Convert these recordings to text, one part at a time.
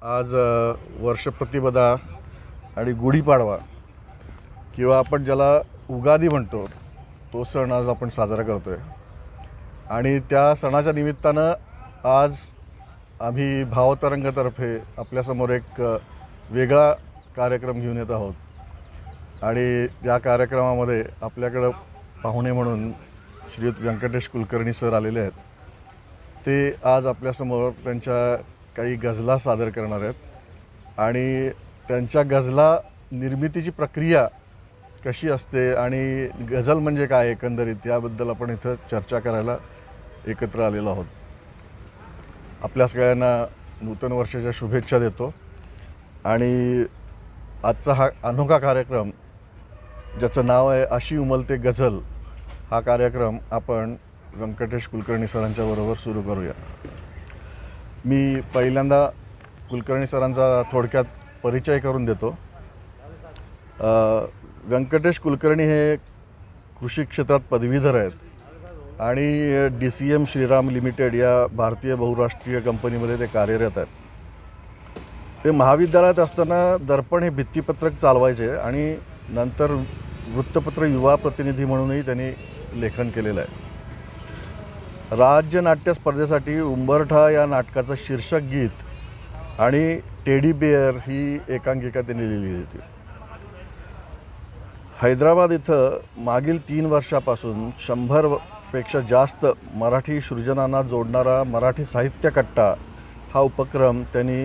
आज वर्षप्रतिपदा आणि गुढीपाडवा किंवा आपण ज्याला उगादी म्हणतो तो सण आज आपण साजरा करतो आहे. आणि त्या सणाच्या निमित्तानं आज आम्ही भावतरंगतर्फे आपल्यासमोर एक वेगळा कार्यक्रम घेऊन येत आहोत. आणि या कार्यक्रमामध्ये आपल्याकडं पाहुणे म्हणून श्रीयुत व्यंकटेश कुलकर्णी सर आलेले आहेत. ते आज आपल्यासमोर त्यांच्या काही गझला सादर करणार आहेत आणि त्यांच्या गझला निर्मितीची प्रक्रिया कशी असते आणि गझल म्हणजे काय एकंदरीत याबद्दल आपण इथं चर्चा करायला एकत्र आलेलो आहोत. आपल्या सगळ्यांना नूतन वर्षाच्या शुभेच्छा देतो. आणि आजचा हा अनोखा कार्यक्रम ज्याचं नाव आहे अशी उमलते गझल, हा कार्यक्रम आपण व्यंकटेश कुलकर्णी सरांच्या बरोबर सुरू करूया. मी पहिल्यांदा कुलकर्णी सरांचा थोडक्यात परिचय करून देतो. व्यंकटेश कुलकर्णी हे कृषी क्षेत्रात पदवीधर आहेत आणि DCM श्रीराम लिमिटेड या भारतीय बहुराष्ट्रीय कंपनीमध्ये ते कार्यरत आहेत. ते महाविद्यालयात असताना दर्पण हे भित्तीपत्रक चालवायचे आणि नंतर वृत्तपत्र युवा प्रतिनिधी म्हणूनही त्यांनी लेखन केलेलं आहे. राज्य नाट्य स्पर्धेसाठी उंबरठा या नाटकाचं शीर्षक गीत आणि टेडी बेअर ही एकांकिका त्यांनी लिहिली होती. हैदराबाद इथं मागील 3 वर्षापासून 100पेक्षा जास्त मराठी सृजनांना जोडणारा मराठी साहित्य कट्टा हा उपक्रम त्यांनी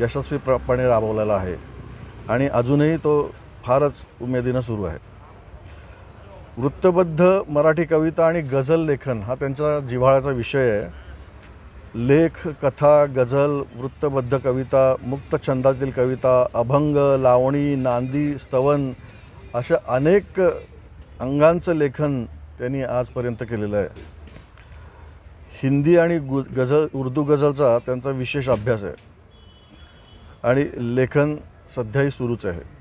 यशस्वीपणे राबवलेला आहे आणि अजूनही तो फारच उमेदीनं सुरू आहे. वृत्तबद्ध मराठी कविता आणि गझल लेखन हा त्यांचा जिव्हाळ्याचा विषय आहे. लेख, कथा, गझल, वृत्तबद्ध कविता, मुक्त छंदातील कविता, अभंग, लावणी, नांदी, स्तवन अशा अनेक अंगांचं लेखन त्यांनी आजपर्यंत केलेलं आहे. हिंदी आणि उर्दू गझलचा त्यांचा विशेष अभ्यास आहे आणि लेखन सध्याही सुरूच आहे.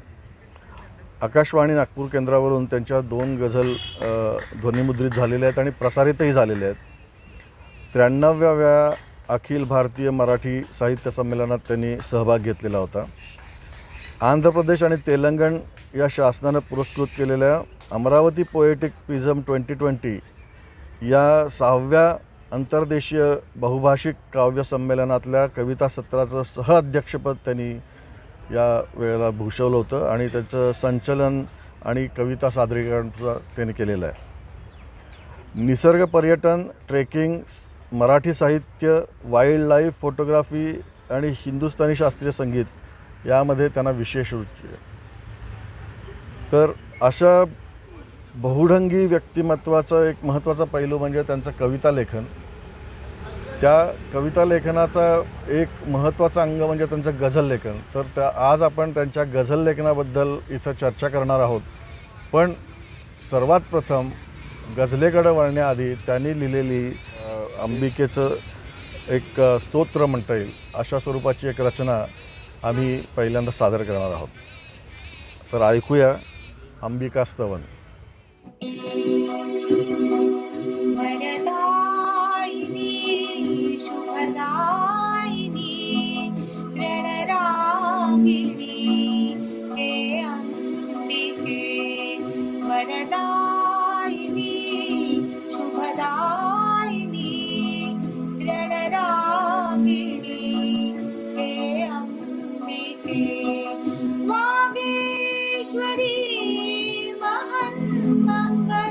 आकाशवाणी नागपूर केंद्रावरून त्यांच्या 2 गझल ध्वनिमुद्रित झालेल्या आहेत आणि प्रसारितही झालेल्या आहेत. 93व्या अखिल भारतीय मराठी साहित्य संमेलनात त्यांनी सहभाग घेतलेला होता. आंध्र प्रदेश आणि तेलंगण या शासनानं पुरस्कृत केलेल्या अमरावती पोएटिक प्रिझम 2020 या 6व्या अंतर्देशीय बहुभाषिक काव्य संमेलनातल्या कविता सत्राचं सहअध्यक्षपद त्यांनी या वेळेला भूषवलं होतं आणि त्याचं संचलन आणि कविता सादरीकरणचं त्यांनी केलेलं आहे. निसर्ग पर्यटन, ट्रेकिंग, मराठी साहित्य, वाईल्ड लाईफ फोटोग्राफी आणि हिंदुस्थानी शास्त्रीय संगीत यामध्ये त्यांना विशेष रुची आहे. तर अशा बहुढंगी व्यक्तिमत्वाचा एक महत्त्वाचा पैलू म्हणजे त्यांचं कविता लेखन. त्या कविता लेखनाचा एक महत्त्वाचा अंग म्हणजे त्यांचं गझल लेखन. तर आज आपण त्यांच्या गझल लेखनाबद्दल इथं चर्चा करणार आहोत. पण सर्वात प्रथम गझलेकडे वळण्याआधी त्यांनी लिहिलेली अंबिकेचं एक स्तोत्र म्हणता येईल अशा स्वरूपाची एक रचना आम्ही पहिल्यांदा सादर करणार आहोत. तर ऐकूया अंबिका स्तवन. मंगल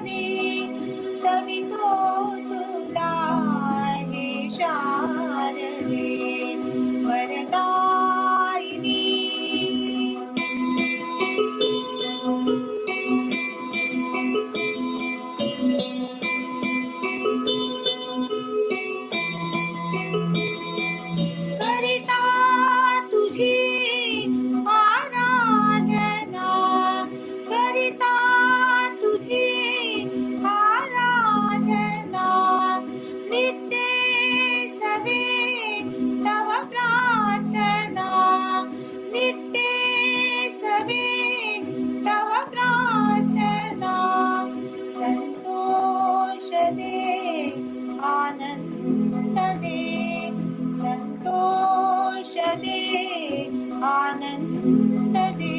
आनंद दे,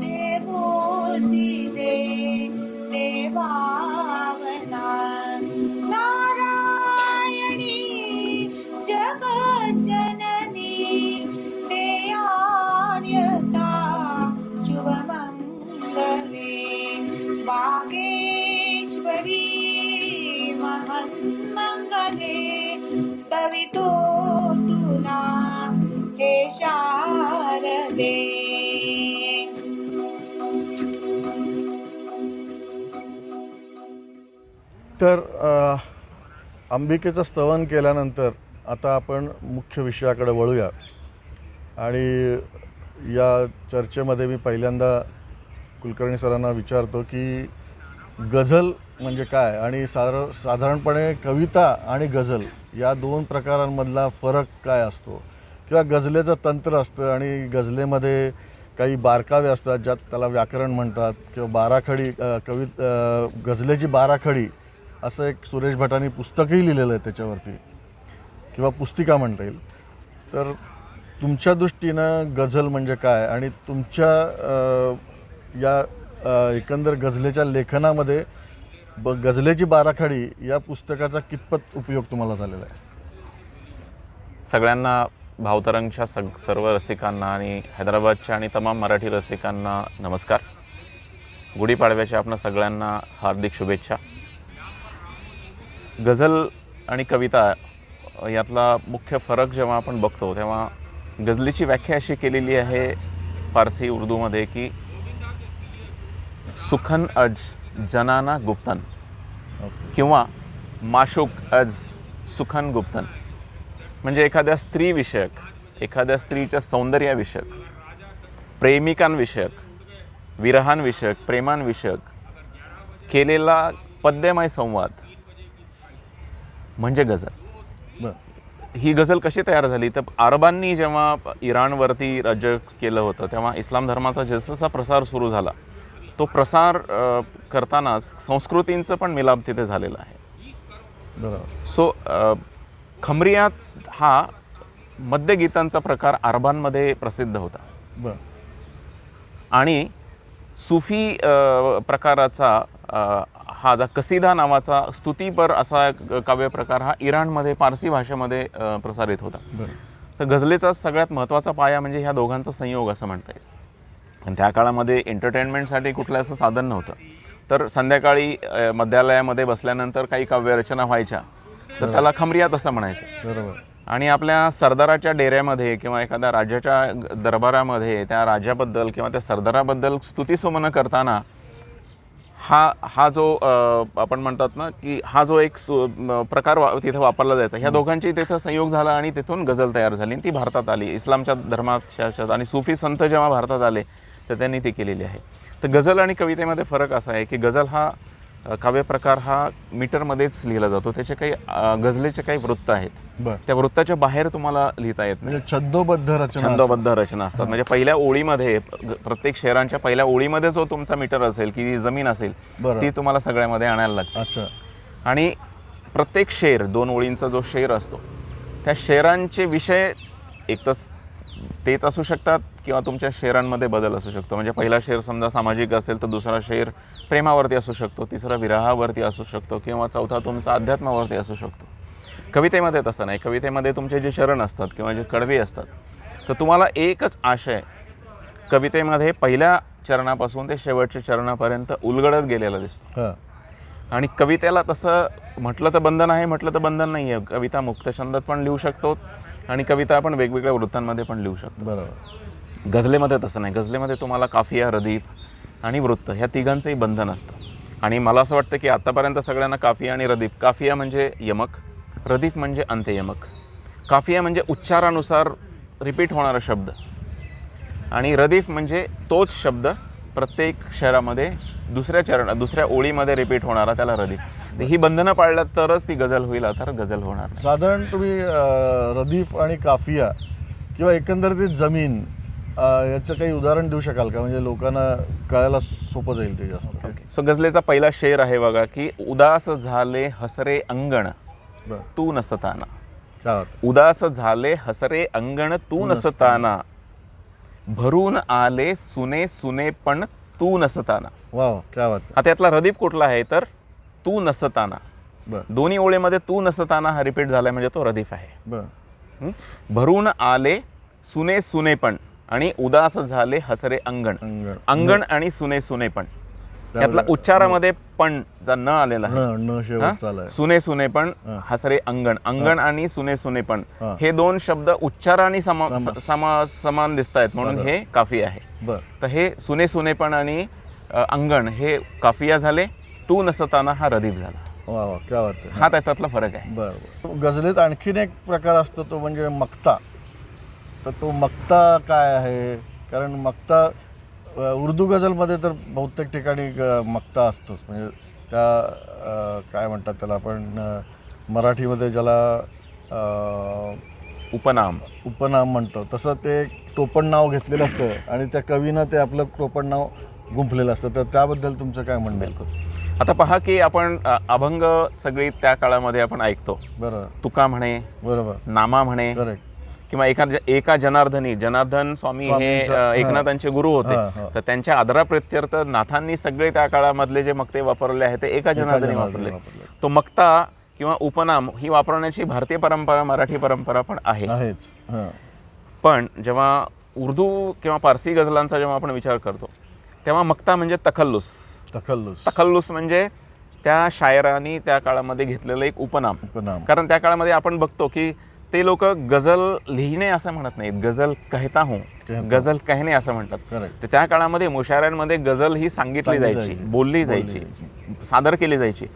दे बुद्धी दे, देवावना नारायणी जगज्जननी देयान्यता शुभमंगले वागेश्वरी महन्मंगले स्तवितो तुला हे शारदे. तर अंबिकेचं स्तवन केल्यानंतर आता आपण मुख्य विषयाकडे वळूया. आणि या चर्चेमध्ये मी पहिल्यांदा कुलकर्णी सरांना विचारतो की गझल म्हणजे काय आणि साधारणपणे कविता आणि गझल या दोन प्रकारांमधला फरक काय असतो, किंवा गझलेचं तंत्र असतं आणि गझलेमध्ये काही बारकावे असतात ज्यात त्याला व्याकरण म्हणतात, किंवा बाराखडी गझलेची बाराखडी असं एक सुरेश भटांनी पुस्तकही लिहिलेलं आहे त्याच्यावरती, किंवा पुस्तिका म्हणता येईल. तर तुमच्या दृष्टीनं गझल म्हणजे काय आणि तुमच्या या एकंदर गझलेच्या लेखनामध्ये गझलेची बाराखडी या पुस्तकाचा कितपत उपयोग तुम्हाला झालेला आहे? सगळ्यांना भावतरंगच्या सर्व रसिकांना आणि हैदराबादच्या आणि तमाम मराठी रसिकांना नमस्कार. गुढीपाडव्याच्या आपणा सगळ्यांना हार्दिक शुभेच्छा. गझल आणि कविता यातला मुख्य फरक जेव्हा आपण बघतो तेव्हा गझलेची व्याख्या अशी केलेली आहे फारसी उर्दूमध्ये की सुखन अज जनाना गुप्तन किंवा माशुक अज सुखन गुप्तन. म्हणजे एखाद्या स्त्रीविषयक, एखाद्या स्त्रीच्या सौंदर्याविषयक, प्रेमिकांविषयक, विरहांविषयक, प्रेमांविषयक केलेला पद्यमय संवाद म्हणजे गझल. ही गझल कशी तयार झाली तर अरबांनी जेव्हा इराणवरती राज्य केलं होतं तेव्हा इस्लाम धर्माचा जसजसा प्रसार सुरू झाला तो प्रसार करतानाच संस्कृतींचं पण मिलाप तिथे झालेला आहे. बरोबर. सो खमरियात हा मध्यगीतांचा प्रकार अरबांमध्ये प्रसिद्ध होता. बरं. आणि सुफी प्रकाराचा हा जा कसिदा नावाचा स्तुतीपर असा काव्यप्रकार हा इराणमध्ये पारसी भाषेमध्ये प्रसारित होता. बरं. तर गझलेचा सगळ्यात महत्त्वाचा पाया म्हणजे ह्या दोघांचा संयोग असं म्हणता येईल. आणि त्या काळामध्ये एंटरटेनमेंटसाठी कुठलं असं साधन नव्हतं. तर संध्याकाळी मध्यालयामध्ये बसल्यानंतर काही काव्यरचना व्हायच्या तर त्याला खमरियात असं म्हणायचं. बरोबर. आणि आपल्या सरदाराच्या डेऱ्यामध्ये किंवा एखाद्या राजाच्या दरबारामध्ये त्या राजाबद्दल किंवा त्या सरदाराबद्दल स्तुतिसुमनं करताना हा जो आपण म्हणतात ना की हा जो एक प्रकार तिथे वापरला जायचा, ह्या दोघांची तिथं संयोग झाला आणि तिथून गझल तयार झाली आणि ती भारतात आली. इस्लामच्या धर्माच्या आणि सुफी संत जेव्हा भारतात आले तर त्यांनी ती केलेली आहे. तर गझल आणि कवितेमध्ये फरक असा आहे की गझल हा काव्यप्रकार हा मीटरमध्येच लिहिला जातो. त्याचे काही गझलेचे काही वृत्त आहेत, त्या वृत्ताच्या बाहेर तुम्हाला लिहिता येत नाही. छंदोबद्ध रचना असतात. म्हणजे पहिल्या ओळीमध्ये प्रत्येक शेरांच्या पहिल्या ओळीमध्ये जो तुमचा मीटर असेल की जमीन असेल ती तुम्हाला सगळ्यामध्ये आणायला लागते. आणि प्रत्येक शेर 2 ओळींचा जो शेर असतो त्या शेरांचे विषय एक तर तेच असू शकतात किंवा तुमच्या शेरांमध्ये बदल असू शकतो. म्हणजे पहिला शेर समजा सामाजिक असेल तर दुसरा शेर प्रेमावरती असू शकतो, तिसरा विरहावरती असू शकतो किंवा चौथा तुमचा अध्यात्मावरती असू शकतो. कवितेमध्ये तसं नाही. कवितेमध्ये तुमचे जे चरण असतात किंवा जे कडवे असतात तर तुम्हाला एकच आशय कवितेमध्ये पहिल्या चरणापासून ते शेवटच्या चरणापर्यंत उलगडत गेलेला दिसतो. आणि कवितेला तसं म्हटलं तर बंधन आहे, म्हटलं तर बंधन नाही आहे. कविता मुक्त छंदात पण लिहू शकतो आणि कविता आपण वेगवेगळ्या वृत्तांमध्ये पण लिहू शकतो. बरोबर. गझलेमध्ये तसं नाही. गझलेमध्ये तुम्हाला काफिया, रदीफ आणि वृत्त ह्या तिघांचंही बंधन असतं. आणि मला असं वाटतं की आत्तापर्यंत सगळ्यांना काफिया आणि रदीफ, काफिया म्हणजे यमक, रदीफ म्हणजे अंत्ययमक. काफिया म्हणजे उच्चारानुसार रिपीट होणारा शब्द आणि रदीफ म्हणजे तोच शब्द प्रत्येक शहरामध्ये दुसऱ्या ओळीमध्ये रिपीट होणारा, त्याला रदीफ. ही बंधनं पाळल्यात तरच ती गझल होईल, तर गझल होणार नाही. साधारण तुम्ही रदीफ आणि काफिया किंवा एकंदरीत जमीन याचं काही उदाहरण देऊ शकाल का, म्हणजे लोकांना कळायला सोपं जाईल ते जास्त? सो गझलेचा पहिला शेर आहे बघा की उदास झाले हसरे अंगण तू नसताना. क्या बात आहे. उदास झाले हसरे अंगण तू नसताना, भरून आले सुने सुने पण तू नसताना. वा वा, क्या बात आहे. आता यातला रदीप कुठला आहे तर तू नसताना. बरं दोन्ही ओळीमध्ये तू नसताना हा रिपीट झालाय म्हणजे तो रदीफ आहे. बरं हं? भरून आले सुने सुने पण आणि उदास झाले हसरे अंगण. अंगण अंगण आणि सुने सुने पण यातला उच्चारामध्ये पण जर न आलेला आहे. न शेवट हा? चालाय. सुने सुने पण हा. हसरे अंगण. अंगण आणि सुने सुने पण हा. हे दोन शब्द उच्चाराने समान दिसत आहेत म्हणून बरोबर. हे काफी आहे. बर तर हे सुने सुने पण आणि अंगण हे काफिया झाले. तू नसताना हा रदीफ झाला. वा वा, क्या बात आहे. हा त्याच्यातला फरक आहे. बरं बरं. गझलेत आणखीन एक प्रकार असतो तो म्हणजे मक्ता. तर तो मक्ता काय आहे? कारण मक्ता उर्दू गझलमध्ये तर बहुतेक ठिकाणी मक्ता असतोच. म्हणजे त्या काय म्हणतात त्याला आपण मराठीमध्ये ज्याला उपनाम उपनाम म्हणतो तसं ते एक टोपण नाव घेतलेलं असतं आणि त्या कवीनं ते आपलं टोपण नाव गुंफलेलं असतं. तर त्याबद्दल तुमचं काय म्हणणं आहे? आता पहा की आपण अभंग सगळी त्या काळामध्ये आपण ऐकतो. बरोबर तुका म्हणे, बरोबर नामा म्हणे करेक्ट. किंवा एका जनार्दन स्वामी हे स्वामींच्या- एकनाथांचे गुरु होते. हा, हा. तर त्यांच्या आदराप्रित्यर्थ नाथांनी सगळे त्या काळामधले जे मक्ते वापरले आहेत ते एका जनार्दनी वापरले. तो मक्ता किंवा उपनाम ही वापरण्याची भारतीय परंपरा, मराठी परंपरा पण आहे. आहेच. हां पण जेव्हा उर्दू किंवा पारसी गझलांचा जेव्हा आपण विचार करतो तेव्हा मक्ता म्हणजे तखल्लुस. तखल्लुस म्हणजे त्या शायरांनी त्या काळामध्ये घेतलेलं एक उपनाम. कारण त्या काळामध्ये आपण बघतो की ते लोक गझल लिहिणे असं म्हणत नाहीत, गझल कहता हूँ, गझल कहणे असं म्हणतात. तर त्या काळामध्ये मुशायऱ्यांमध्ये गझल ही सांगितली जायची, बोलली जायची, सादर केली जायची.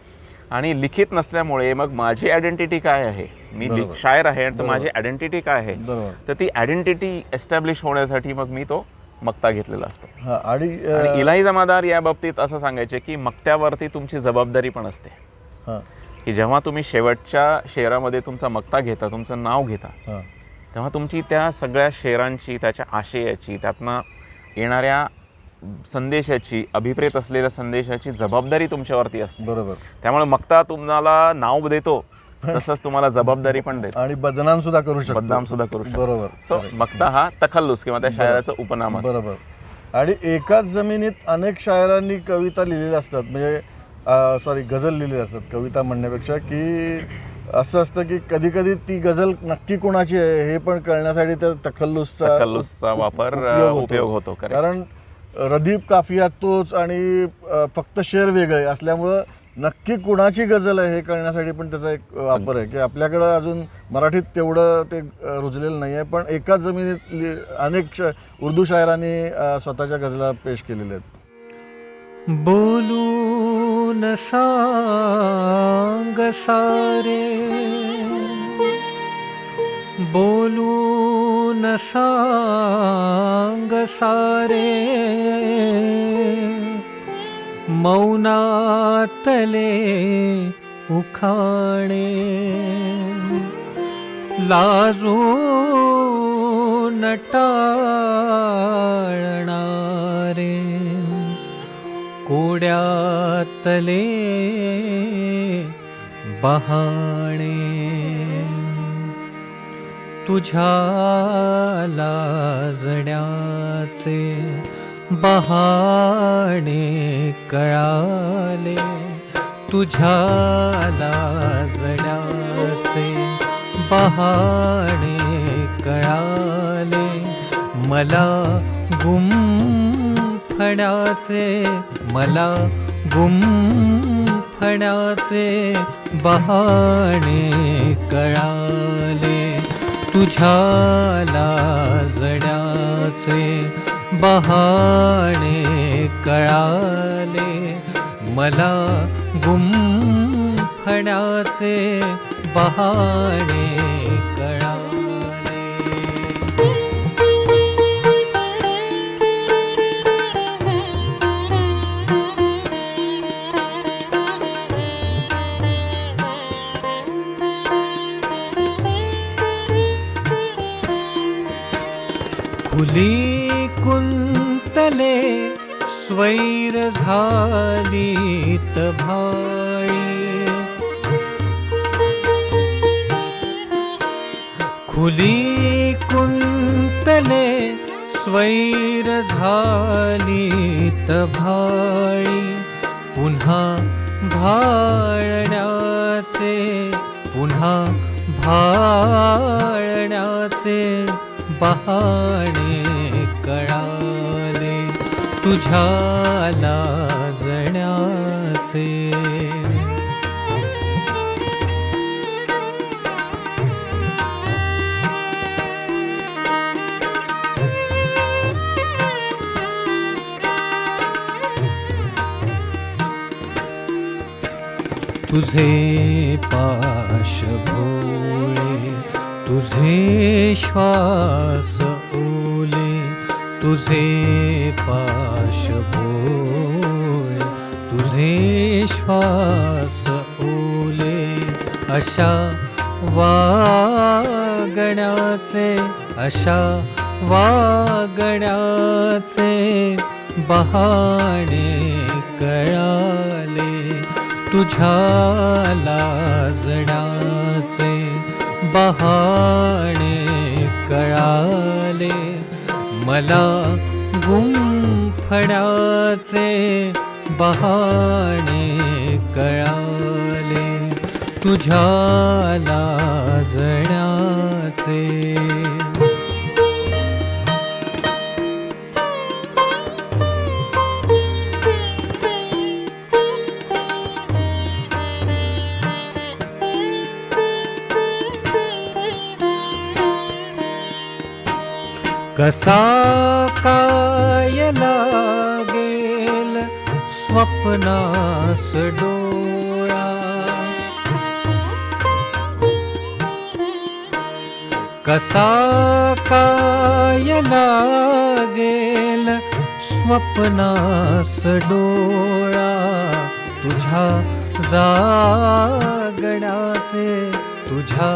आणि लिखित नसल्यामुळे मग माझी आयडेंटिटी काय आहे, मी शायर आहे तर माझी आयडेंटिटी काय आहे, तर ती आयडेंटिटी एस्टॅब्लिश होण्यासाठी मग मी तो मक्ता घेतलेला असतो. आणि इलाही जमादार या बाबतीत असं सांगायचे की मक्त्यावरती तुमची जबाबदारी पण असते. की जेव्हा तुम्ही शेवटच्या शेरामध्ये तुमचा मक्ता घेता, तुमचं नाव घेता, तेव्हा तुमची त्या सगळ्या शेरांची, त्याच्या आशयाची, त्यातनं येणाऱ्या संदेशाची, अभिप्रेत असलेल्या संदेशाची जबाबदारी तुमच्यावरती असते. बरोबर. त्यामुळे मक्ता तुम्हाला नाव देतो तसंच तुम्हाला जबाबदारी पण देतो आणि बदनाम सुद्धा करू शकतो. बरोबर. सो मक्ता हा तखल्लुस किंवा त्या शायराचं उपनाम असतं. बरोबर. आणि एकाच जमिनीत अनेक शायरांनी कविता लिहिलेल्या असतात, म्हणजे सॉरी गझल लिहिलेली असतात, कविता म्हणण्यापेक्षा. की असं असतं की कधी कधी ती गझल नक्की कोणाची आहे हे पण कळण्यासाठी त्या तखल्लुसचा वापर उपयोग होतो. कारण रदीप काफिया तोच आणि फक्त शेर वेगळे असल्यामुळं नक्की कुणाची गझल आहे हे कळण्यासाठी पण त्याचा एक वापर आहे. की आपल्याकडं अजून मराठीत तेवढं ते रुजलेलं नाही आहे, पण एकाच जमिनीत अनेक उर्दू शायरांनी स्वतःच्या गझला पेश केलेल्या आहेत. बोलून सांग सारे, बोलून सांग सारे, मौनातले उखाणे, लाजून टाळणारे, कोड्यातले बहाणे, तुझ्या लाजण्याचे बहाणे कळाले, तुझ्या लाजण्याचे बहाणे कळाले, मला गुंफण्याचे, मला गुंफण्याचे बहाणे कळाले, तुझ्या लाजण्याचे बहाणे कळाले, मला गुंफण्याचे बहाणे कळाले. खुली कुंतले स्वैर झालीत भाळी, खुली कुंतले स्वैर झाली तभाळी पुन्हा भाळण्याचे पुन्हा भाळण्याचे बहाणे कळाले तुझ्या लाजण्याचे तुझे पाश भोळे तुझे श्वास ओले तुझे पाश भोळे तुझे श्वास ओले अशा वागण्याचे अशा वागण्याचे बहाणे कळाले तुझ्या लाजण्याचे बहाणे कळाले मला गुंफण्याचे बहाणे कळाले तुझ्या लाजण्याचे कसा काय लागेल स्वप्नास डोळा कसा काय लागेल स्वप्नास डोळा तुझ्या जागण्याचे तुझ्या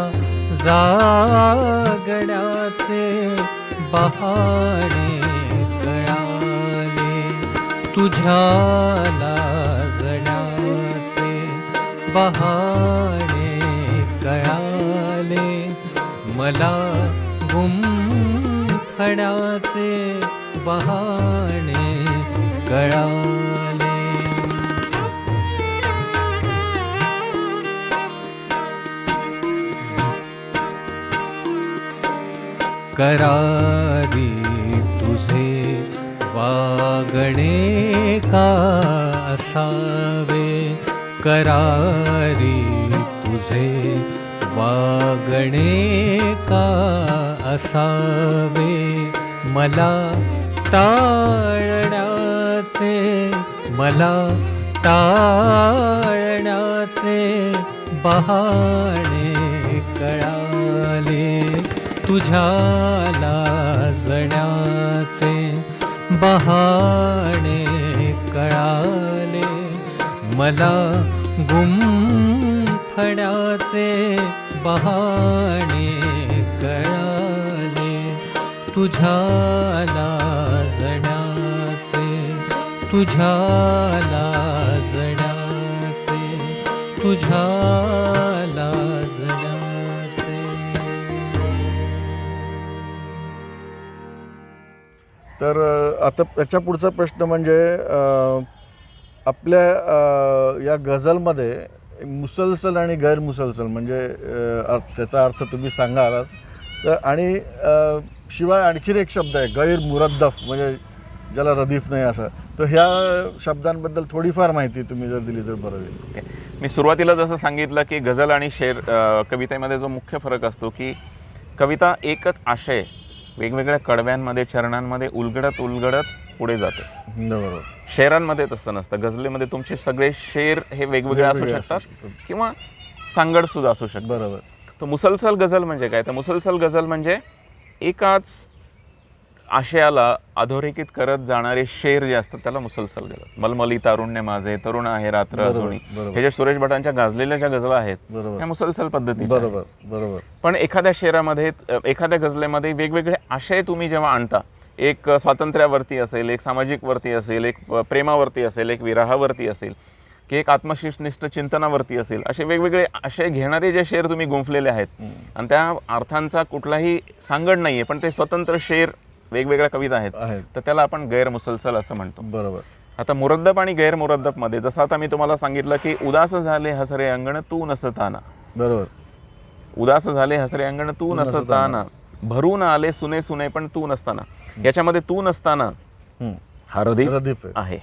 जागण्याचे बहाणे कळाले तुझ्या लाजण्याचे बहाणे कळाले मला गुंफण्याचे बहाणे कळाले करारी तुझे वागणे का असावे करारी तुझे वागणे का असावे मला टाळण्याचे मला टाळण्याचे बहाणे कळाले तुझ्या लाजण्याचे बहाणे कळाले मला गुंफण्याचे बहाणे कळाले तुझ्या लाजण्याचे तुझ्या लाजण्याचे तुझ्या लाजण्याचे तर आता त्याच्या पुढचा प्रश्न म्हणजे आपल्या या गझलमध्ये मुसलसल आणि गैरमुसलसल म्हणजे त्याचा अर्थ तुम्ही सांगालच तर आणि शिवाय आणखीन एक शब्द आहे गैरमुरद्दफ म्हणजे ज्याला रदीफ नाही असं तर ह्या शब्दांबद्दल थोडीफार माहिती तुम्ही जर दिली तर बरं होईल. मी सुरुवातीला जसं सांगितलं की गझल आणि शेर कवितेमध्ये जो मुख्य फरक असतो की कविता एकच आशय वेगवेगळ्या कडव्यांमध्ये चरणांमध्ये उलगडत उलगडत पुढे जाते. बरोबर. शेरांमध्ये तसं नसतं. गझलेमध्ये तुमचे सगळे शेर हे वेगवेगळे असू शकतात किंवा सांगड सुद्धा असू शकतात. बरोबर. तर मुसलसल गझल म्हणजे काय तर मुसलसल गझल म्हणजे एकाच आशयाला अधोरेखित करत जाणारे शेर जे असतात त्याला मुसलसल गझल. मलमली तारुण्य माझे तरुण आहे रात्र अजूनी हे जे सुरेश भटांच्या गाजलेल्या ज्या गझला आहेत त्या मुसलसल पद्धतीच्या आहेत. बरोबर बरोबर. पण एखाद्या शेरामध्ये एखाद्या गझलेमध्ये वेगवेगळे आशय तुम्ही जेव्हा आणता एक स्वातंत्र्यावरती असेल एक सामाजिक वरती असेल एक प्रेमावरती असेल एक विराहावरती असेल की एक आत्मनिष्ठ चिंतनावरती असेल, असे वेगवेगळे आशय घेणारे जे शेर तुम्ही गुंफलेले आहेत आणि त्या अर्थांचा कुठलाही सांगड नाही आहे, पण ते स्वतंत्र शेर वेगवेगळ्या कविता आहेत, तर त्याला आपण गैरमुसलसल असं म्हणतो. बरोबर. आता मुरद्दप आणि गैरमुरद्दपमध्ये जसं आता मी तुम्हाला सांगितलं की उदास झाले हसरे अंगण तू नसताना, बरोबर. उदास झाले हसरे अंगण तू नसताना, भरून आले सुने सुने पण तू नसताना, याच्यामध्ये तू नसताना हा रदीफ आहे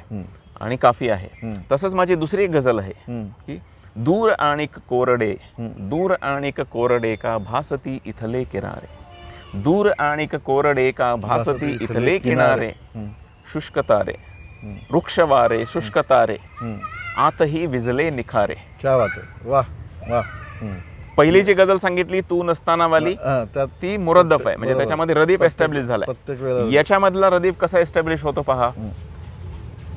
आणि काफी आहे. तसंच माझी दुसरी एक गझल आहे की दूर आणिक कोरडे, दूर आणिक कोरडे का भासती इथले किनारे, दूर आणिक कोरडे का भासती इथले किनारे, शुष्क तारे वृक्ष वारे शुष्क तारे आतही विजले निखारे. क्या बात आहे. वाह वाह. पहिली जी गझल सांगितली तू नसताना वाली त्यात ती मुरद्दफ आहे, म्हणजे बरोबर. त्याच्यामध्ये रदीफ एस्टॅब्लिश झालाय. प्रत्येक वेळेला याच्यामधला रदीफ कसा एस्टॅब्लिश होतो पहा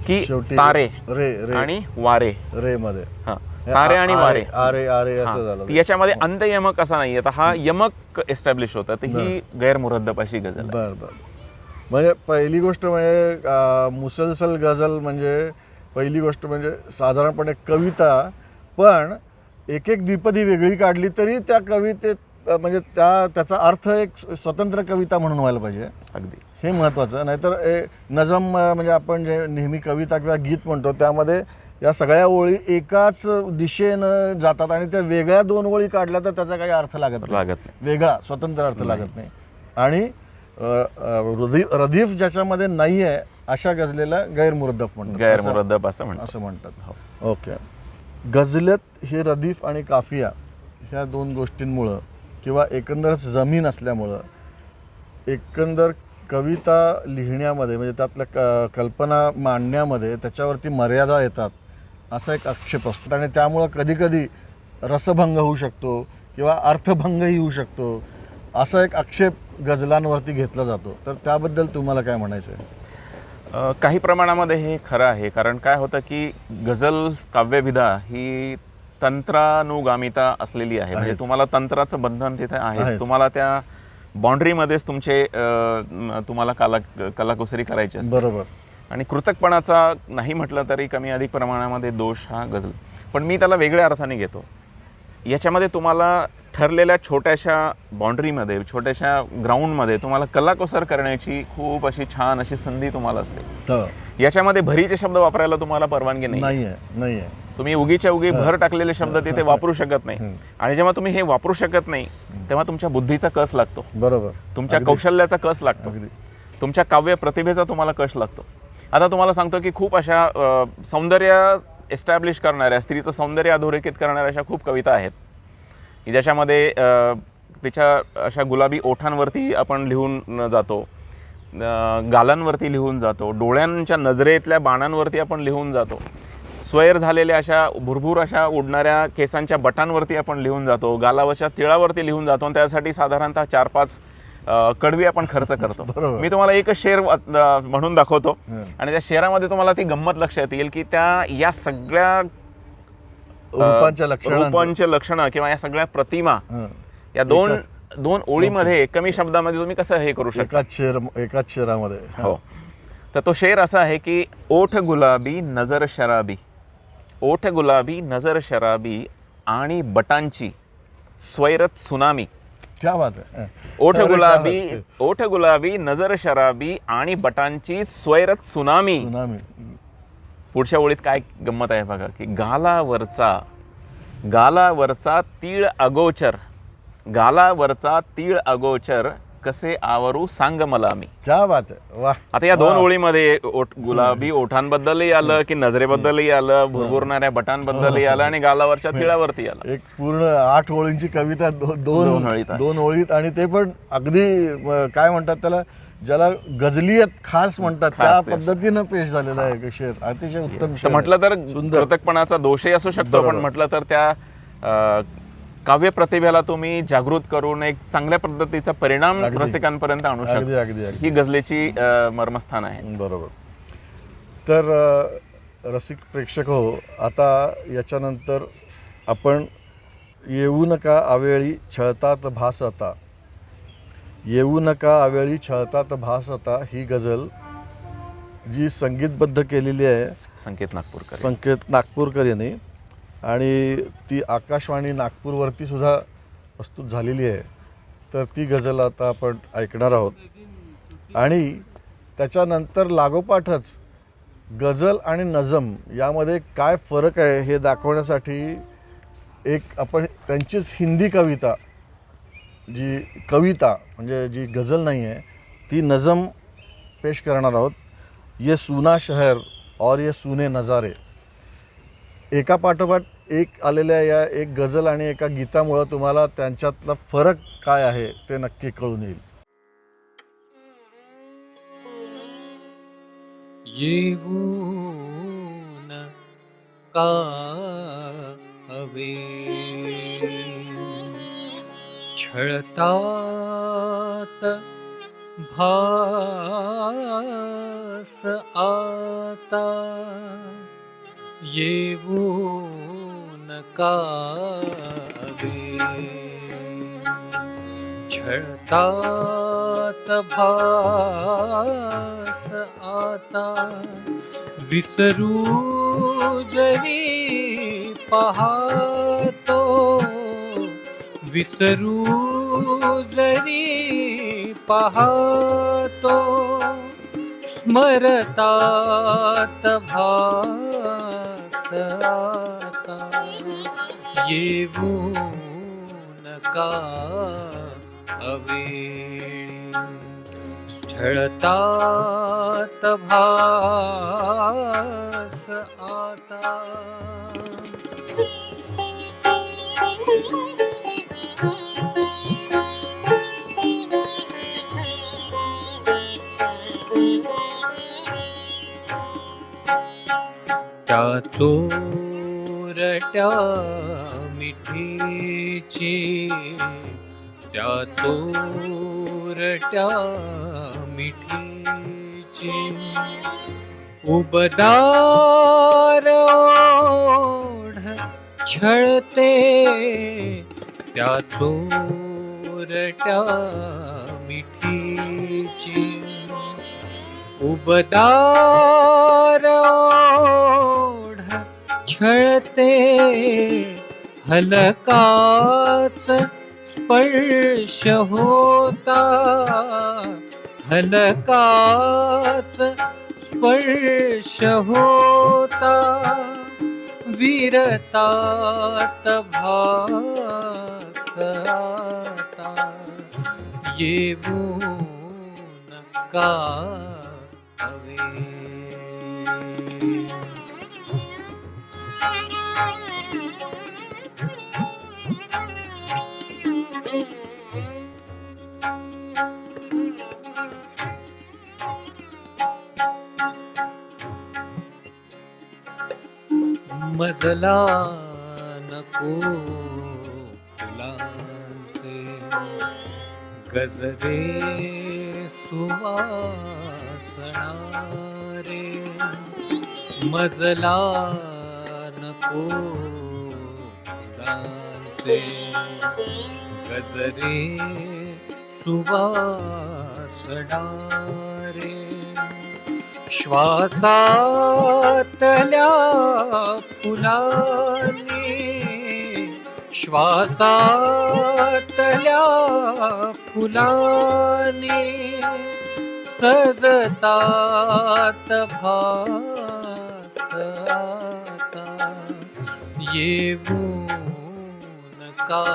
की शेवटी तारे रे आणि वारे, रे मध्ये हा तारे आणि वारे, आरे आरे हा. असं झालं. याच्यामध्ये अंत यमक असा नाही, आता हा यमक एस्टॅब्लिश होता, तर ही गैरमुरद्दफ अशी गझल आहे. बर बर. म्हणजे पहिली गोष्ट म्हणजे मुसलसल गझल म्हणजे पहिली गोष्ट म्हणजे साधारणपणे कविता, पण एक एक द्विपदी वेगळी काढली तरी त्या कवितेत म्हणजे त्याचा अर्थ एक स्वतंत्र कविता म्हणून व्हायला पाहिजे. अगदी हे महत्त्वाचं. नाहीतर नजम म्हणजे आपण जे नेहमी कविता किंवा गीत म्हणतो त्यामध्ये या सगळ्या ओळी एकाच दिशेनं जातात आणि त्या वेगळ्या दोन ओळी काढल्या तर त्याचा काही अर्थ लागत नाही, वेगळा स्वतंत्र अर्थ लागत नाही. आणि रदीफ ज्याच्यामध्ये नाही आहे अशा गझलेला गैरमुरद्दफ म्हणतात, गैरमुरद्दफ असं असं म्हणतात. म्हणतात. ओके. गझलेत हे रदीफ आणि काफिया ह्या दोन गोष्टींमुळं किंवा एकंदरच जमीन असल्यामुळं एकंदर कविता लिहिण्यामध्ये म्हणजे त्यातल्या कल्पना मांडण्यामध्ये त्याच्यावरती मर्यादा येतात असा एक आक्षेप असतो आणि त्यामुळं कधीकधी रसभंग होऊ शकतो किंवा अर्थभंगही होऊ शकतो असा एक आक्षेप गझलांवरती घेतला जातो. तर त्याबद्दल तुम्हाला काय म्हणायचं आहे? काही प्रमाणामध्ये हे खरं आहे, कारण काय होतं की गझल काव्यविधा ही तंत्रानुगामिता असलेली आहे, म्हणजे तुम्हाला तंत्राचं बंधन तिथे आहे, तुम्हाला त्या बाउंड्रीमध्येच तुम्हाला कलाकुसरी करायची असते. बरोबर. आणि कृतकपणाचा नाही म्हटलं तरी कमी अधिक प्रमाणामध्ये दोष हा गझल, पण मी त्याला वेगळ्या अर्थाने घेतो. याच्यामध्ये तुम्हाला ठरलेल्या छोट्याशा बाउंड्रीमध्ये छोट्याशा ग्राउंडमध्ये तुम्हाला कलाकुसर करण्याची खूप अशी छान अशी संधी तुम्हाला असते. याच्यामध्ये भरीचे शब्द वापरायला तुम्हाला परवानगी नाही. तुम्ही उगीच्या उगी भर टाकलेले शब्द तिथे वापरू शकत नाही, आणि जेव्हा तुम्ही हे वापरू शकत नाही तेव्हा तुमच्या बुद्धीचा कस लागतो. बरोबर. तुमच्या कौशल्याचा कस लागतो, तुमच्या काव्य प्रतिभेचा तुम्हाला कस लागतो. आता तुम्हाला सांगतो की खूप अशा सौंदर्य एस्टॅब्लिश करणाऱ्या, स्त्रीचं सौंदर्य अधोरेखित करणाऱ्या अशा खूप कविता आहेत की ज्याच्यामध्ये तिच्या अशा गुलाबी ओठांवरती आपण लिहून जातो, गालांवरती लिहून जातो, डोळ्यांच्या नजरेतल्या बाणांवरती आपण लिहून जातो, स्वैर झालेल्या अशा भुरभुर अशा उडणाऱ्या केसांच्या बटांवरती आपण लिहून जातो, गालावरच्या तिळावरती लिहून जातो, आणि त्यासाठी साधारणतः 4-5 कडवी आपण खर्च करतो. मी तुम्हाला एकच शेर म्हणून दाखवतो आणि त्या शेरामध्ये तुम्हाला ती गंमत लक्षात येईल की त्या या सगळ्या रूपांचे लक्षणं किंवा या सगळ्या प्रतिमा या दोन ओळीमध्ये कमी शब्दामध्ये तुम्ही कसं हे करू शकता एकाच शेरामध्ये. हो. तर तो शेर असा आहे की ओठ गुलाबी नजर शराबी, ओठ गुलाबी नजर शराबी आणि बटांची स्वैरत सुनामी. क्या बात आहे. ओठ गुलाबी नजर शराबी आणि बटांची स्वैरत सुनामी. पुढच्या ओळीत काय गंमत आहे बघा की गालावरचा तीळ अगोचर, गालावरचा तीळ अगोचर कसे आवरू सांग मला मी. क्या बात आहे. वाह. आता या दोन ओळीमध्ये गुलाबी ओठांबद्दलही आलं की नजरेबद्दलही आलं, भुरभुरणाऱ्या बटांबद्दलही आलं आणि गालावरच्या तिळावरती आलं. एक पूर्ण 8 ओळींची कविता दोन ओळीत, आणि ते पण अगदी काय म्हणतात त्याला, ज्याला गझलियत खास म्हणतात त्या पद्धतीनं पेश झालेला आहे शेर. अतिशय उत्तम शेर. म्हटलं तर कृतकपणाचा दोषही असू शकतो, पण म्हटलं तर त्या काव्य प्रतिभेला तुम्ही जागृत करून एक चांगल्या पद्धतीचा परिणाम रसिकांपर्यंत आणू शकता. ही गझलेची मर्मस्थान आहे. बरोबर. तर रसिक प्रेक्षक हो, आता याच्यानंतर आपण येऊ नका आवेळी छळतात भासता, येऊ नका आवेळी छळतात भासता ही गझल जी संगीतबद्ध केलेली आहे संकेत नागपूरकर. संकेत नागपूरकर यांनी, आणि ती आकाशवाणी नागपूरवरती सुद्धा प्रस्तुत झालेली आहे. तर ती गझल आता आपण ऐकणार आहोत. आणि त्याच्यानंतर लागोपाठच गझल आणि नजम यामध्ये काय फरक आहे हे दाखवण्यासाठी एक आपण त्यांचीच हिंदी कविता, जी कविता म्हणजे जी गझल नाही आहे ती नजम पेश करणार आहोत. ये सूना शहर और ये सूने नजारे, एका पाठोपाठ एक आलेल्या या एक गझल आणि एका गीतामुळं तुम्हाला त्यांच्यातला फरक काय आहे ते नक्की कळून येईल. ये ऊन का हवे छळतात भास आता, ये ऊन का हवे छळतात भास आता, विसरू जरी पाहतो, विसरू जरी पाहतो, स्मरतात भास आता, येऊन का अवेळी छळतात भास आता. त्या चोरट्या मिठीची, त्या चोरट्या मिठीची, उबदार ओढ छळते, त्या चोरट्या मिठीची, उबदार ओढ छळते, हलकाच स्पर्श होता, हलकाच स्पर्श होता, विरतात भास आता, येऊन का अवेळी. मजला नको फुलांचे, गजरे सुवासणारे, मजला नको फुलांचे, गजरे सुवासणारे, श्वासातल्या फुलांनी, श्वासातल्या फुलांनी, सजतात भास आता, येऊन का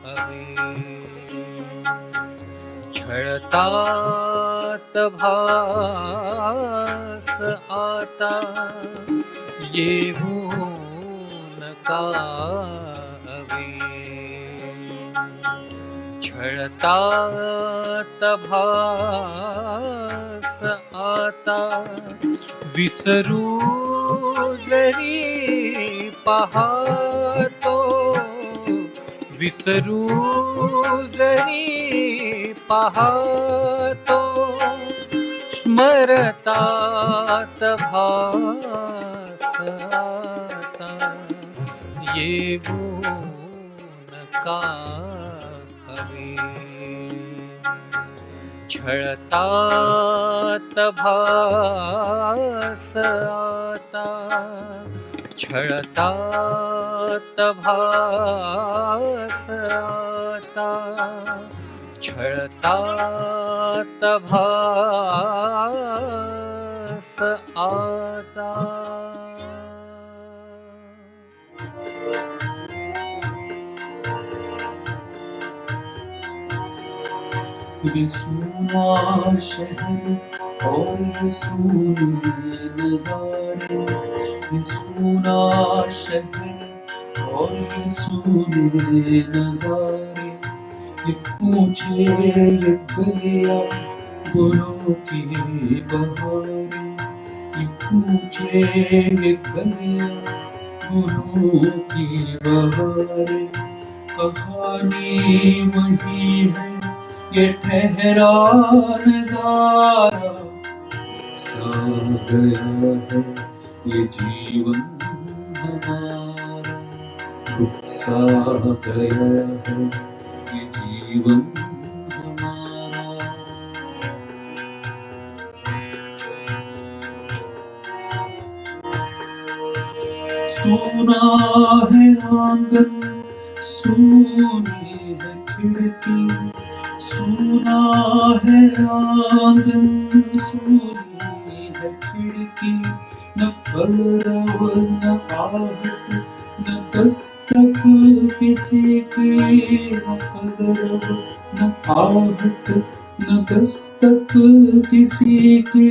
अवेळी. छळतात भास आता, येऊन का अवेळी. छळतात भास आता, विसरू जरी पाहतो, विसरू जरी पाहतो, स्मरतात भास आता, येऊन का अवेळी. छळतात भास आता, छळतात भास आता, छळतात भास आता. ये सूना शहर और ये सूने नजारे, ये सूना शहर और ये सूने नजारे, ये पूछे ये गलियां गुलों की बहारें, ये पूछे ये गलियां गुलों की बहारें. कहानी वही है ये ठहरा नजारा, सा गया है ये जीवन हमारा, रुक सा गया है ये जीवन हमारा. सूना है आंगन, सूनी है खिड़की, सूना है आंगन, सूनी है खिड़की, न पलरव न आहट न दस्तक किसी की, न कलरव न आहट न दस्तक किसी की.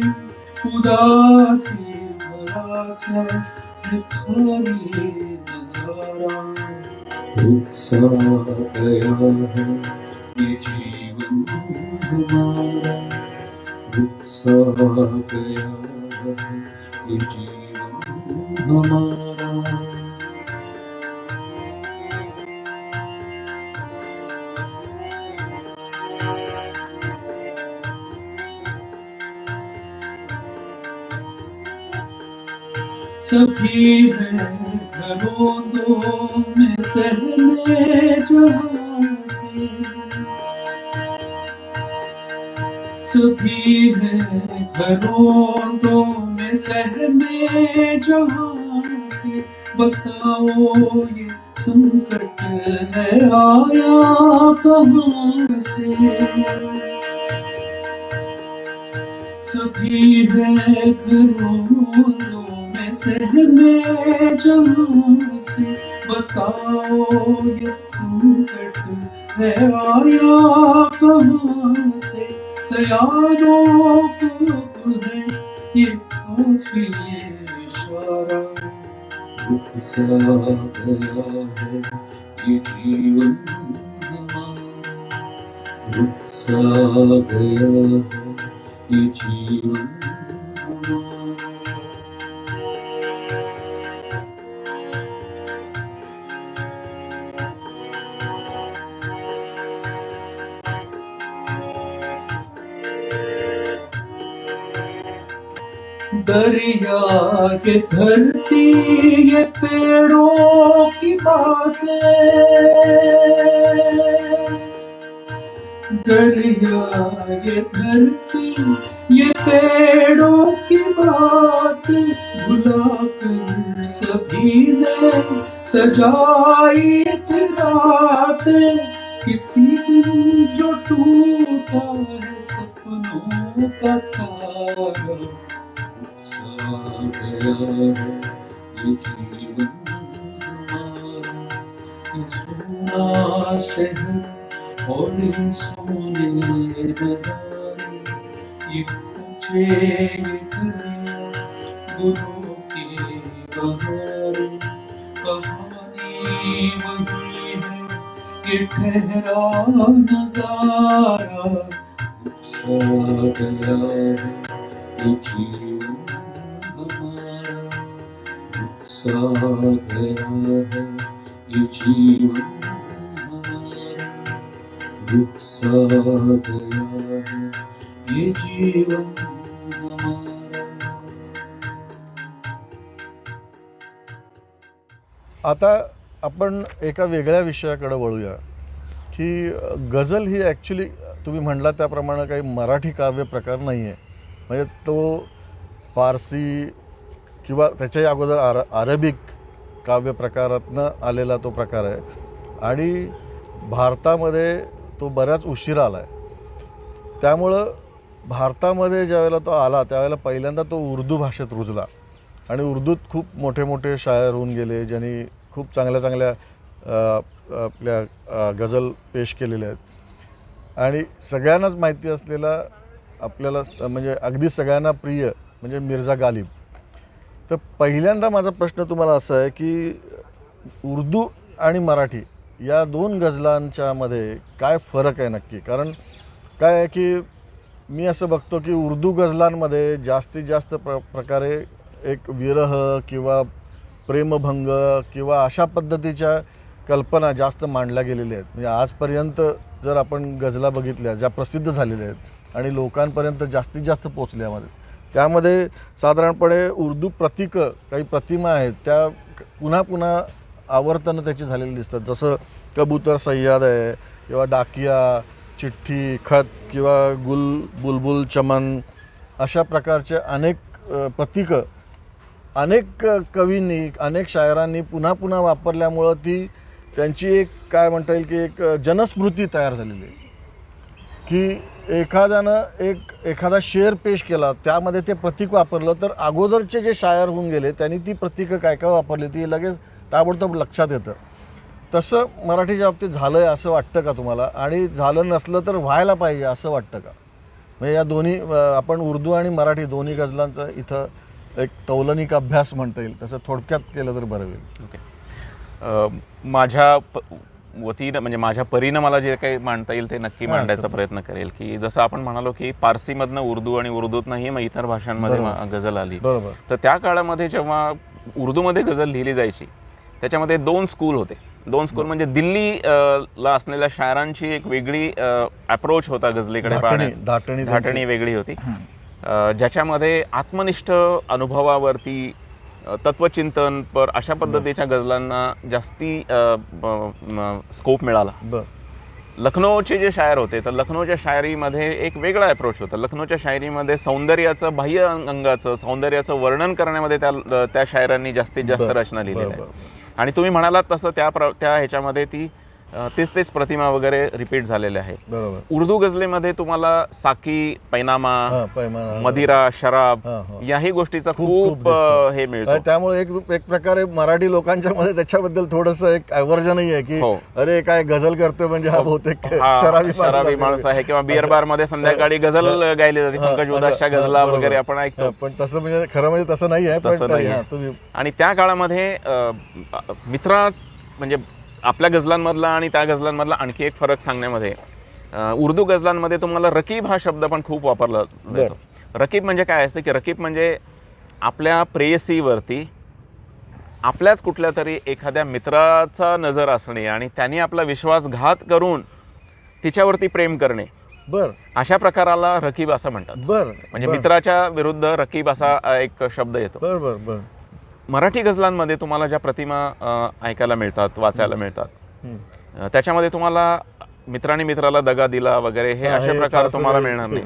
उदासी भरा सा है खाली नजारा, रुक सा गया है ये जीवन हमारा, रुक सा गया है ये जीवन हमारा. सभी है घरों दो में सहमे जहां से, सभी है घरों दो में सहमे जहां से. बताओ ये संकट है आया कहां से, सभी है घरों दो में सहमे जहां से. बताओ ये संकट है आया कहां से. सयानों को है ये काफी इशारा, रुक सा गया है ये जीवन हमारा, रुक सा गया है ये जीवन हमारा. दरिया ये धरती ये पेड़ों की बातें, दरिया ये धरती ये पेड़ों की बातें, भुलाकर सभी ने सजाई थी रातें. किसी दिन जो टूटा है सपनों का तारा, सा गया है ये जीवन हमारा. ये सूना शहर और ये सोने नजारे, ये पूछे ये गलियां गुलों की बहारें. कहानी वही है ये ठहरा नजारा, सा गया है ये जीवन हमारा, सा गया है ये जीवन हमारा, रुक सा गया है ये जीवन हमारा. आता आपण एका वेगळ्या विषयाकडे वळूया की गझल ही ॲक्च्युली तुम्ही म्हटला त्याप्रमाणे काही मराठी काव्य प्रकार नाही आहे. म्हणजे तो फारसी किंवा त्याच्याही अगोदर अरेबिक काव्य प्रकारातनं आलेला तो प्रकार आहे आणि भारतामध्ये तो बऱ्याच उशिरा आला आहे. त्यामुळं भारतामध्ये ज्यावेळेला तो आला त्यावेळेला पहिल्यांदा तो उर्दू भाषेत रुजला आणि उर्दूत खूप मोठे मोठे शायर होऊन गेले, ज्यांनी खूप चांगल्या चांगल्या आपल्या गझल पेश केलेल्या आहेत. आणि सगळ्यांनाच माहिती असलेला आपल्याला म्हणजे अगदी सगळ्यांना प्रिय म्हणजे मिर्झा गालिब. तर पहिल्यांदा माझा प्रश्न तुम्हाला असा आहे की उर्दू आणि मराठी या दोन गझलांच्या मध्ये काय फरक आहे नक्की? कारण काय आहे की मी असं बघतो की उर्दू गझलांमध्ये जास्तीत जास्त प्रकारे एक विरह किंवा प्रेमभंग किंवा अशा पद्धतीच्या कल्पना जास्त मांडल्या गेलेल्या आहेत. म्हणजे आजपर्यंत जर आपण गझला बघितल्या ज्या प्रसिद्ध झालेल्या आहेत आणि लोकांपर्यंत जास्तीत जास्त पोचल्यामध्ये, त्यामध्ये साधारणपणे उर्दू प्रतीकं काही प्रतिमा आहेत त्या पुन्हा पुन्हा आवर्तनं त्याची झालेली दिसतात. जसं कबूतर सय्याद आहे किंवा डाकिया, चिठ्ठी, खत किंवा बुलबुल चमन अशा प्रकारचे अनेक प्रतीकं अनेक कवींनी अनेक शायरांनी पुन्हा पुन्हा वापरल्यामुळं ती त्यांची एक काय म्हणता येईल की एक जनस्मृती तयार झालेली आहे की एखाद्यानं एखादा शेर पेश केला त्यामध्ये ते प्रतीक वापरलं तर अगोदरचे जे शायर होऊन गेले त्यांनी ती प्रतीकं काय काय वापरली ती लगेच ताबडतोब लक्षात येतं. तसं मराठीच्या बाबतीत झालं आहे असं वाटतं का तुम्हाला? आणि झालं नसलं तर व्हायला पाहिजे असं वाटतं का? म्हणजे या दोन्ही आपण उर्दू आणि मराठी दोन्ही गझलांचा इथं एक तौलनिक अभ्यास म्हणता येईल तसं थोडक्यात केलं तर बरं होईल. ओके. माझ्या वतीनं म्हणजे माझ्या परीनं मला जे काही मांडता येईल ते नक्की मांडायचा प्रयत्न करेल. की जसं आपण म्हणालो की पारसीमधनं उर्दू आणि उर्दूतनंही मग इतर भाषांमध्ये गझल आली. बरोबर. तर त्या काळामध्ये जेव्हा उर्दूमध्ये गझल लिहिली जायची त्याच्यामध्ये दोन स्कूल होते. दोन स्कूल म्हणजे दिल्लीला असलेल्या शायरांची एक वेगळी अप्रोच होता गझलेकडे पाहण्याची, धाटणी वेगळी होती, ज्याच्यामध्ये आत्मनिष्ठ अनुभवावरती तत्वचिंतन पर अशा पद्धतीच्या गझलांना जास्ती स्कोप मिळाला. लखनौचे जे शायर होते तर लखनौच्या शायरीमध्ये एक वेगळा अप्रोच होता. लखनौच्या शायरीमध्ये सौंदर्याचं बाह्य अंगाचं सौंदर्याचं वर्णन करण्यामध्ये त्या शायरांनी जास्तीत जास्त रचना लिहिलेल्या आहेत. आणि तुम्ही म्हणालात तसं त्या ह्याच्यामध्ये ती तेच प्रतिमा वगैरे रिपीट झालेल्या आहेत. बरोबर. उर्दू गझलेमध्ये तुम्हाला साकी, पैनामा, मदिरा, शराब याही गोष्टीचा खूप हे मिळतं. त्यामुळे एक प्रकारे मराठी लोकांच्या मध्ये त्याच्याबद्दल थोडंसं एक अवर्जनही आहे की अरे काय गझल करतोय म्हणजे हा बहुतेक शराबी माणूस आहे किंवा बिअर बार मध्ये संध्याकाळी गझल गायली जाते, पंकज उदासच्या गझला वगैरे आपण ऐकतो. पण तसं म्हणजे खरं म्हणजे तसं नाही आहे. आणि त्या काळामध्ये मित्रा म्हणजे आपल्या गझलांमधला आणि त्या गझलांमधला आणखी एक फरक सांगण्यामध्ये उर्दू गझलांमध्ये तुम्हाला रकीब हा शब्द पण खूप वापरला जातो. रकीब म्हणजे काय असतं की रकीब म्हणजे आपल्या प्रेयसीवरती आपल्याच कुठल्या तरी एखाद्या मित्राचा नजर असणे आणि त्यांनी आपला विश्वासघात करून तिच्यावरती प्रेम करणे, अशा प्रकाराला रकीब असं म्हणतात. म्हणजे मित्राच्या विरुद्ध रकीब असा एक शब्द येतो. मराठी गझलांमध्ये तुम्हाला ज्या प्रतिमा ऐकायला मिळतात, वाचायला मिळतात, त्याच्यामध्ये तुम्हाला मित्राने मित्राला दगा दिला वगैरे हे असे प्रकार तुम्हाला मिळणार नाही.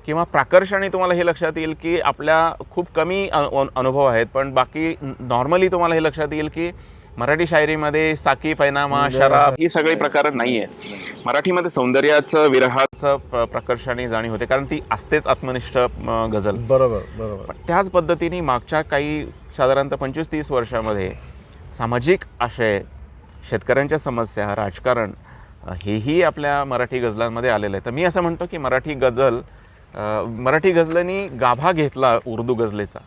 किंवा प्राकर्षाने तुम्हाला हे लक्षात येईल की आपल्या खूप कमी अनुभव आहेत, पण बाकी नॉर्मली तुम्हाला हे लक्षात येईल की मराठी शायरीमध्ये साकी, पैनामा, शराब ही सगळी प्रकार नाही आहेत. मराठीमध्ये सौंदर्याचं विरहाचं प्रकर्षाने जाणीव होते कारण ती असतेच आत्मनिष्ठ गझल. बरोबर. त्याच पद्धतीने मागच्या काही साधारणतः 25-30 वर्षामध्ये सामाजिक आशय, शेतकऱ्यांच्या समस्या, राजकारण हेही आपल्या मराठी गझलांमध्ये आलेलं आहे. तर मी असं म्हणतो की मराठी गझलांनी गाभा घेतला उर्दू गझलेचा,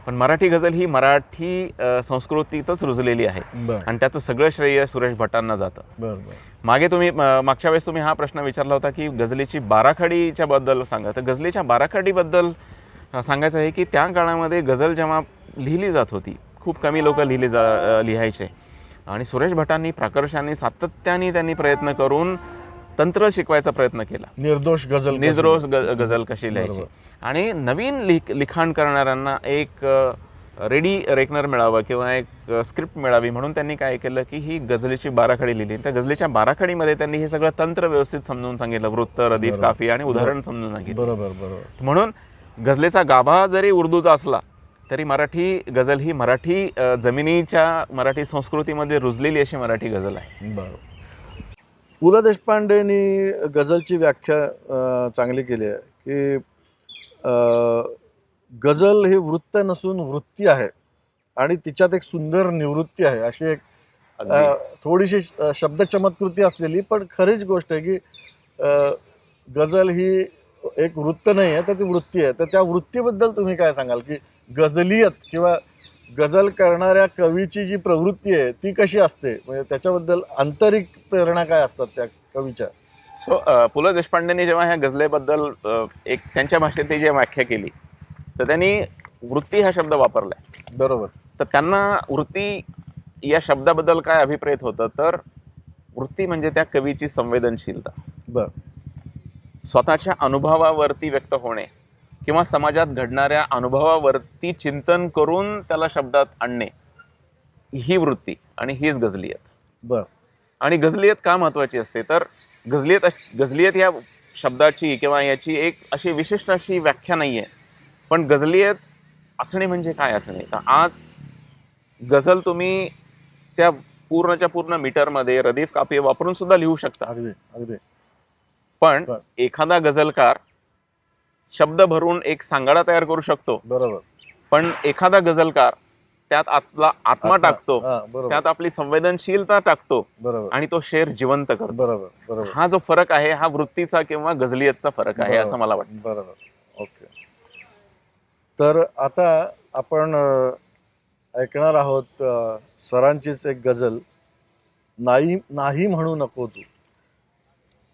पण मराठी गझल ही मराठी संस्कृतीतच रुजलेली आहे आणि त्याचं सगळं श्रेय सुरेश भटांना जातं. मागच्या वेळेस तुम्ही हा प्रश्न विचारला होता की गझलेची बाराखडीच्या बद्दल सांगा. तर गझलेच्या बाराखडीबद्दल सांगायचं आहे की त्या काळामध्ये गझल जेव्हा लिहिली जात होती खूप कमी लोक लिहायचे आणि सुरेश भटांनी प्राकर्षाने सातत्याने त्यांनी प्रयत्न करून तंत्र शिकवायचा प्रयत्न केला. निर्दोष गझल कशी लिहायची आणि नवीन लिखाण करणाऱ्यांना एक रेडी रेकनर मिळावं किंवा एक स्क्रिप्ट मिळावी म्हणून त्यांनी काय केलं की ही गझलेची बाराखडी लिहिली. त्या गझलेच्या बाराखडीमध्ये त्यांनी हे सगळं तंत्र व्यवस्थित समजून सांगितलं, वृत्त, रदीफ, काफी आणि उदाहरण समजून सांगितलं. बरोबर. म्हणून गझलेचा गाभा जरी उर्दूचा असला तरी मराठी गझल ही मराठी जमिनीच्या मराठी संस्कृतीमध्ये रुजलेली अशी मराठी गझल आहे. बरोबर. पु ल देशपांडेंनी गझलची व्याख्या चांगली केली आहे की गझल हे वृत्त नसून वृत्ती आहे आणि तिच्यात एक सुंदर निवृत्ती आहे, अशी एक थोडीशी शब्द चमत्कृती असलेली पण खरीच गोष्ट आहे की गझल ही एक वृत्त नाही आहे तर ती वृत्ती आहे. तर त्या वृत्तीबद्दल तुम्ही काय सांगाल की गझलियत किंवा गझल करणाऱ्या कवीची जी प्रवृत्ती आहे ती कशी असते, म्हणजे त्याच्याबद्दल आंतरिक प्रेरणा काय असतात त्या कवीच्या? सो पु ल देशपांडेंनी जेव्हा ह्या गझलेबद्दल एक त्यांच्या भाषेत जी व्याख्या केली तर त्यांनी वृत्ती हा शब्द वापरलाय. बरोबर. तर त्यांना वृत्ती या शब्दाबद्दल काय अभिप्रेत होतं तर वृत्ती म्हणजे त्या कवीची संवेदनशीलता, बर, स्वतःच्या अनुभवावरती व्यक्त होणे किंवा समाजात घडणाऱ्या अनुभवावरती चिंतन करून त्याला शब्दात आणणे, ही वृत्ती आणि हीच गझलियत. बर. आणि गझलियत का महत्त्वाची असते तर गझलियत या शब्दाची किंवा याची एक अशी विशिष्ट अशी व्याख्या नाही आहे, पण गझलियत असणे म्हणजे काय असणे. तर आज गझल तुम्ही त्या पूर्णच्या पूर्ण मीटरमध्ये रदीफ काफी वापरून सुद्धा लिहू शकता. अगदी. पण एखादा गझलकार शब्द भरून एक सांगाडा तयार करू शकतो. बरोबर. पण एखादा गझलकार त्यात आपला आत्मा टाकतो, त्यात आपली संवेदनशीलता टाकतो. बरोबर. आणि तो शेर जिवंत करतो. बरोबर. बरोबर. हा जो फरक आहे हा वृत्तीचा किंवा गझलियतचा फरक आहे असं मला वाटतं. बरोबर. ओके. तर आता आपण ऐकणार आहोत सरांचीच एक गझल, नाही म्हणू नको तू.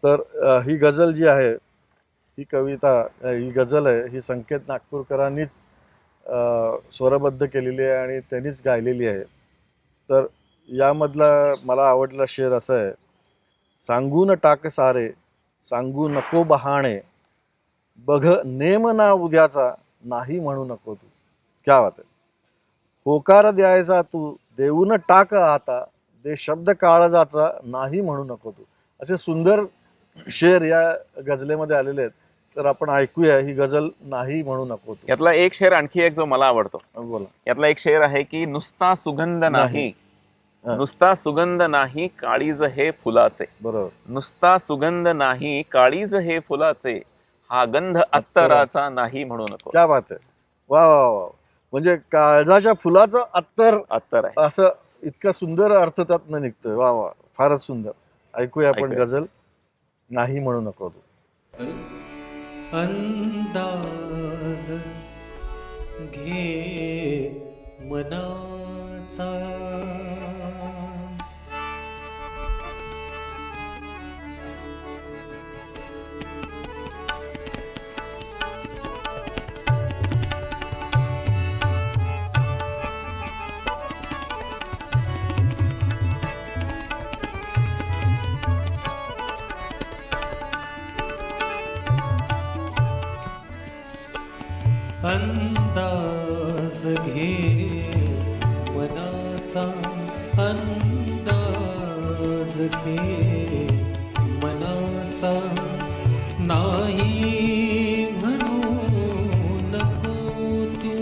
तर ही गझल जी आहे, ही कविता, ही गझल आहे, ही संकेत नागपूरकरांनीच स्वरबद्ध केलेली आहे आणि त्यांनीच गायलेली आहे. तर यामधला मला आवडला शेर असा आहे, सांगून टाक सारे, सांगू नको बहाणे, बघ नेम ना उद्याचा, नाही म्हणू नको तू. क्या बात आहे. होकार द्यायचा तू, देऊन टाक आता, दे शब्द काळजाचा, नाही म्हणू नको तू. असे सुंदर शेर या गझलेमध्ये आलेले आहेत. तर आपण ऐकूया ही गझल, नाही म्हणू नको तू. यातला एक शेर आणखी एक जो मला आवडतो. बोला. यातला एक शेर आहे की नुसता सुगंध नाही, नुसता सुगंध नाही काळीज हे फुलाचे. बरोबर. नुसता सुगंध नाही काळीज हे फुलाचे, हा गंध अत्तराचा नाही म्हणू नको. क्या बात आहे. वा वा वा. म्हणजे काळजाच्या फुलाचं अत्तर आहे असं इतका सुंदर अर्थ त्यातनं निघतोय. वा वा, फारच सुंदर. ऐकूया आपण गझल, नाही म्हणू नको तू. अंदाज घे मनाचा, अंदाज घे मनाचा, अंदाज घे मनाचा, नाही म्हणू नको तू.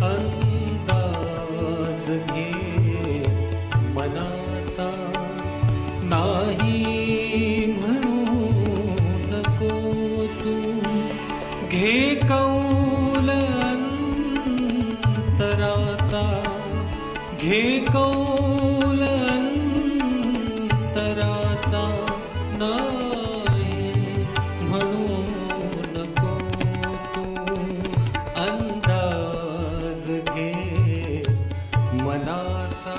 अंदाज घे मनाचा, नाही म्हणू नको तू. घे कौल अंतराचा, घे कौल अंतराचा, नाही म्हणू नको तू. अंदाज घे मनाचा.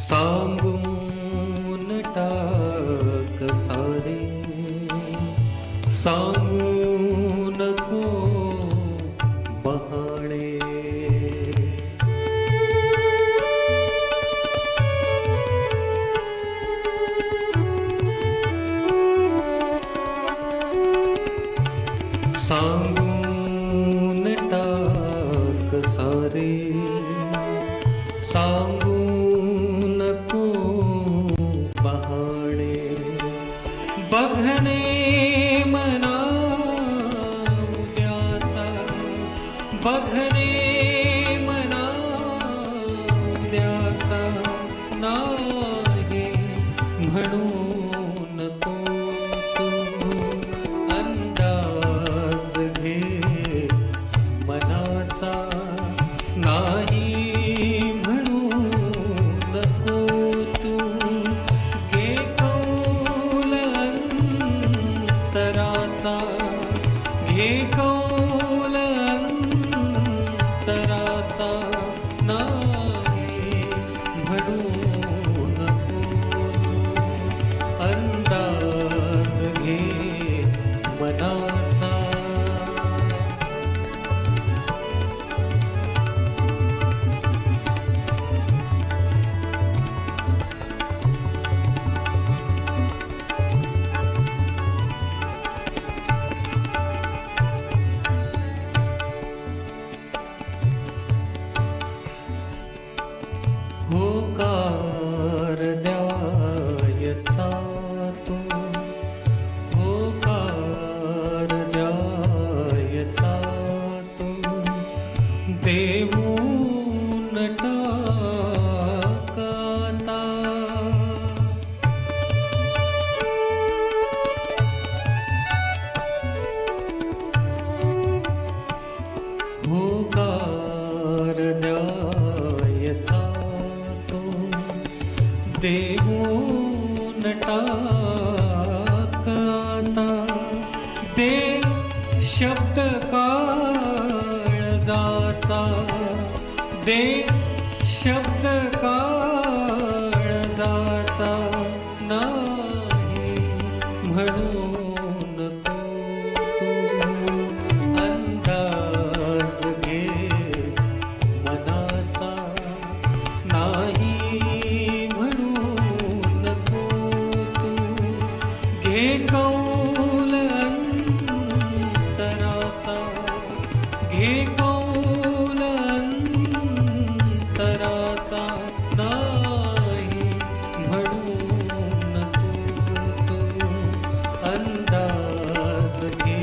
सांगून टाक सारे सांगू नको बहाणे सांगून टाक सारे सांगू नको बहाणे बघणे मना उद्याचा बघणे मना उद्याचा नाही म्हणू नको तू अंदाज घे मनाचा नाही म्हणू नको तू घे कौल अंतराचा घे कौल अंतराचा नाही म्हणू नको तू अंदाज घे मनाचा होकार द्यायचा तो होकार द्यायचा तो देऊन टाकाता होकार द्यायचा तो देऊन टाकाता दे शब्द काळजाचा दे शब्द काळजाचा नाही म्हणू नको तू अंदाज घे मनाचा नाही म्हणू नको तू घे कौल अंतराचा घे कौल अंतराचा नाही म्हणू नको तू अंदाज घे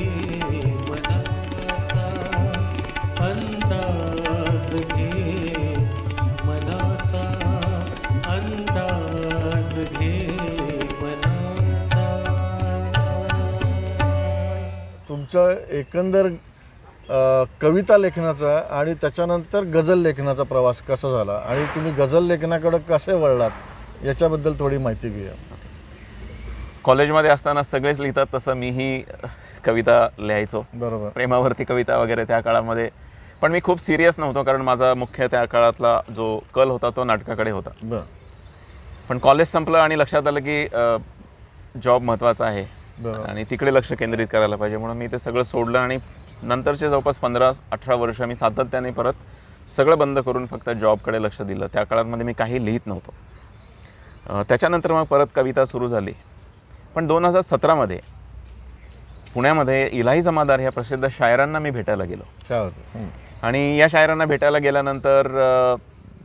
मनाचा अंदाज घे मनाचा अंदाज घे मनाचा तुमचा एकंदर कविता लेखनाचा आणि त्याच्यानंतर गझल लेखनाचा प्रवास कसा झाला आणि तुम्ही गझल लेखनाकडे कसे वळलात याच्याबद्दल थोडी माहिती घेऊया. कॉलेजमध्ये असताना सगळेच लिहितात तसं मीही कविता लिहायचो. बरोबर. प्रेमावरती कविता वगैरे त्या काळामध्ये. पण मी खूप सिरियस नव्हतो कारण माझा मुख्य त्या काळातला जो कल होता तो नाटकाकडे होता. बरं. पण कॉलेज संपलं आणि लक्षात आलं की जॉब महत्त्वाचा आहे बरोबर. आणि तिकडे लक्ष केंद्रित करायला पाहिजे म्हणून मी ते सगळं सोडलं आणि नंतरचे जवळपास 15-18 वर्ष मी सातत्याने परत सगळं बंद करून फक्त जॉबकडे लक्ष दिलं. त्या काळामध्ये मी काही लिहित नव्हतो. त्याच्यानंतर मग परत कविता सुरू झाली. पण 2017मध्ये पुण्यामध्ये इलाही जमादार ह्या प्रसिद्ध शायरांना मी भेटायला गेलो. काय होतं? आणि या शायरांना भेटायला गेल्यानंतर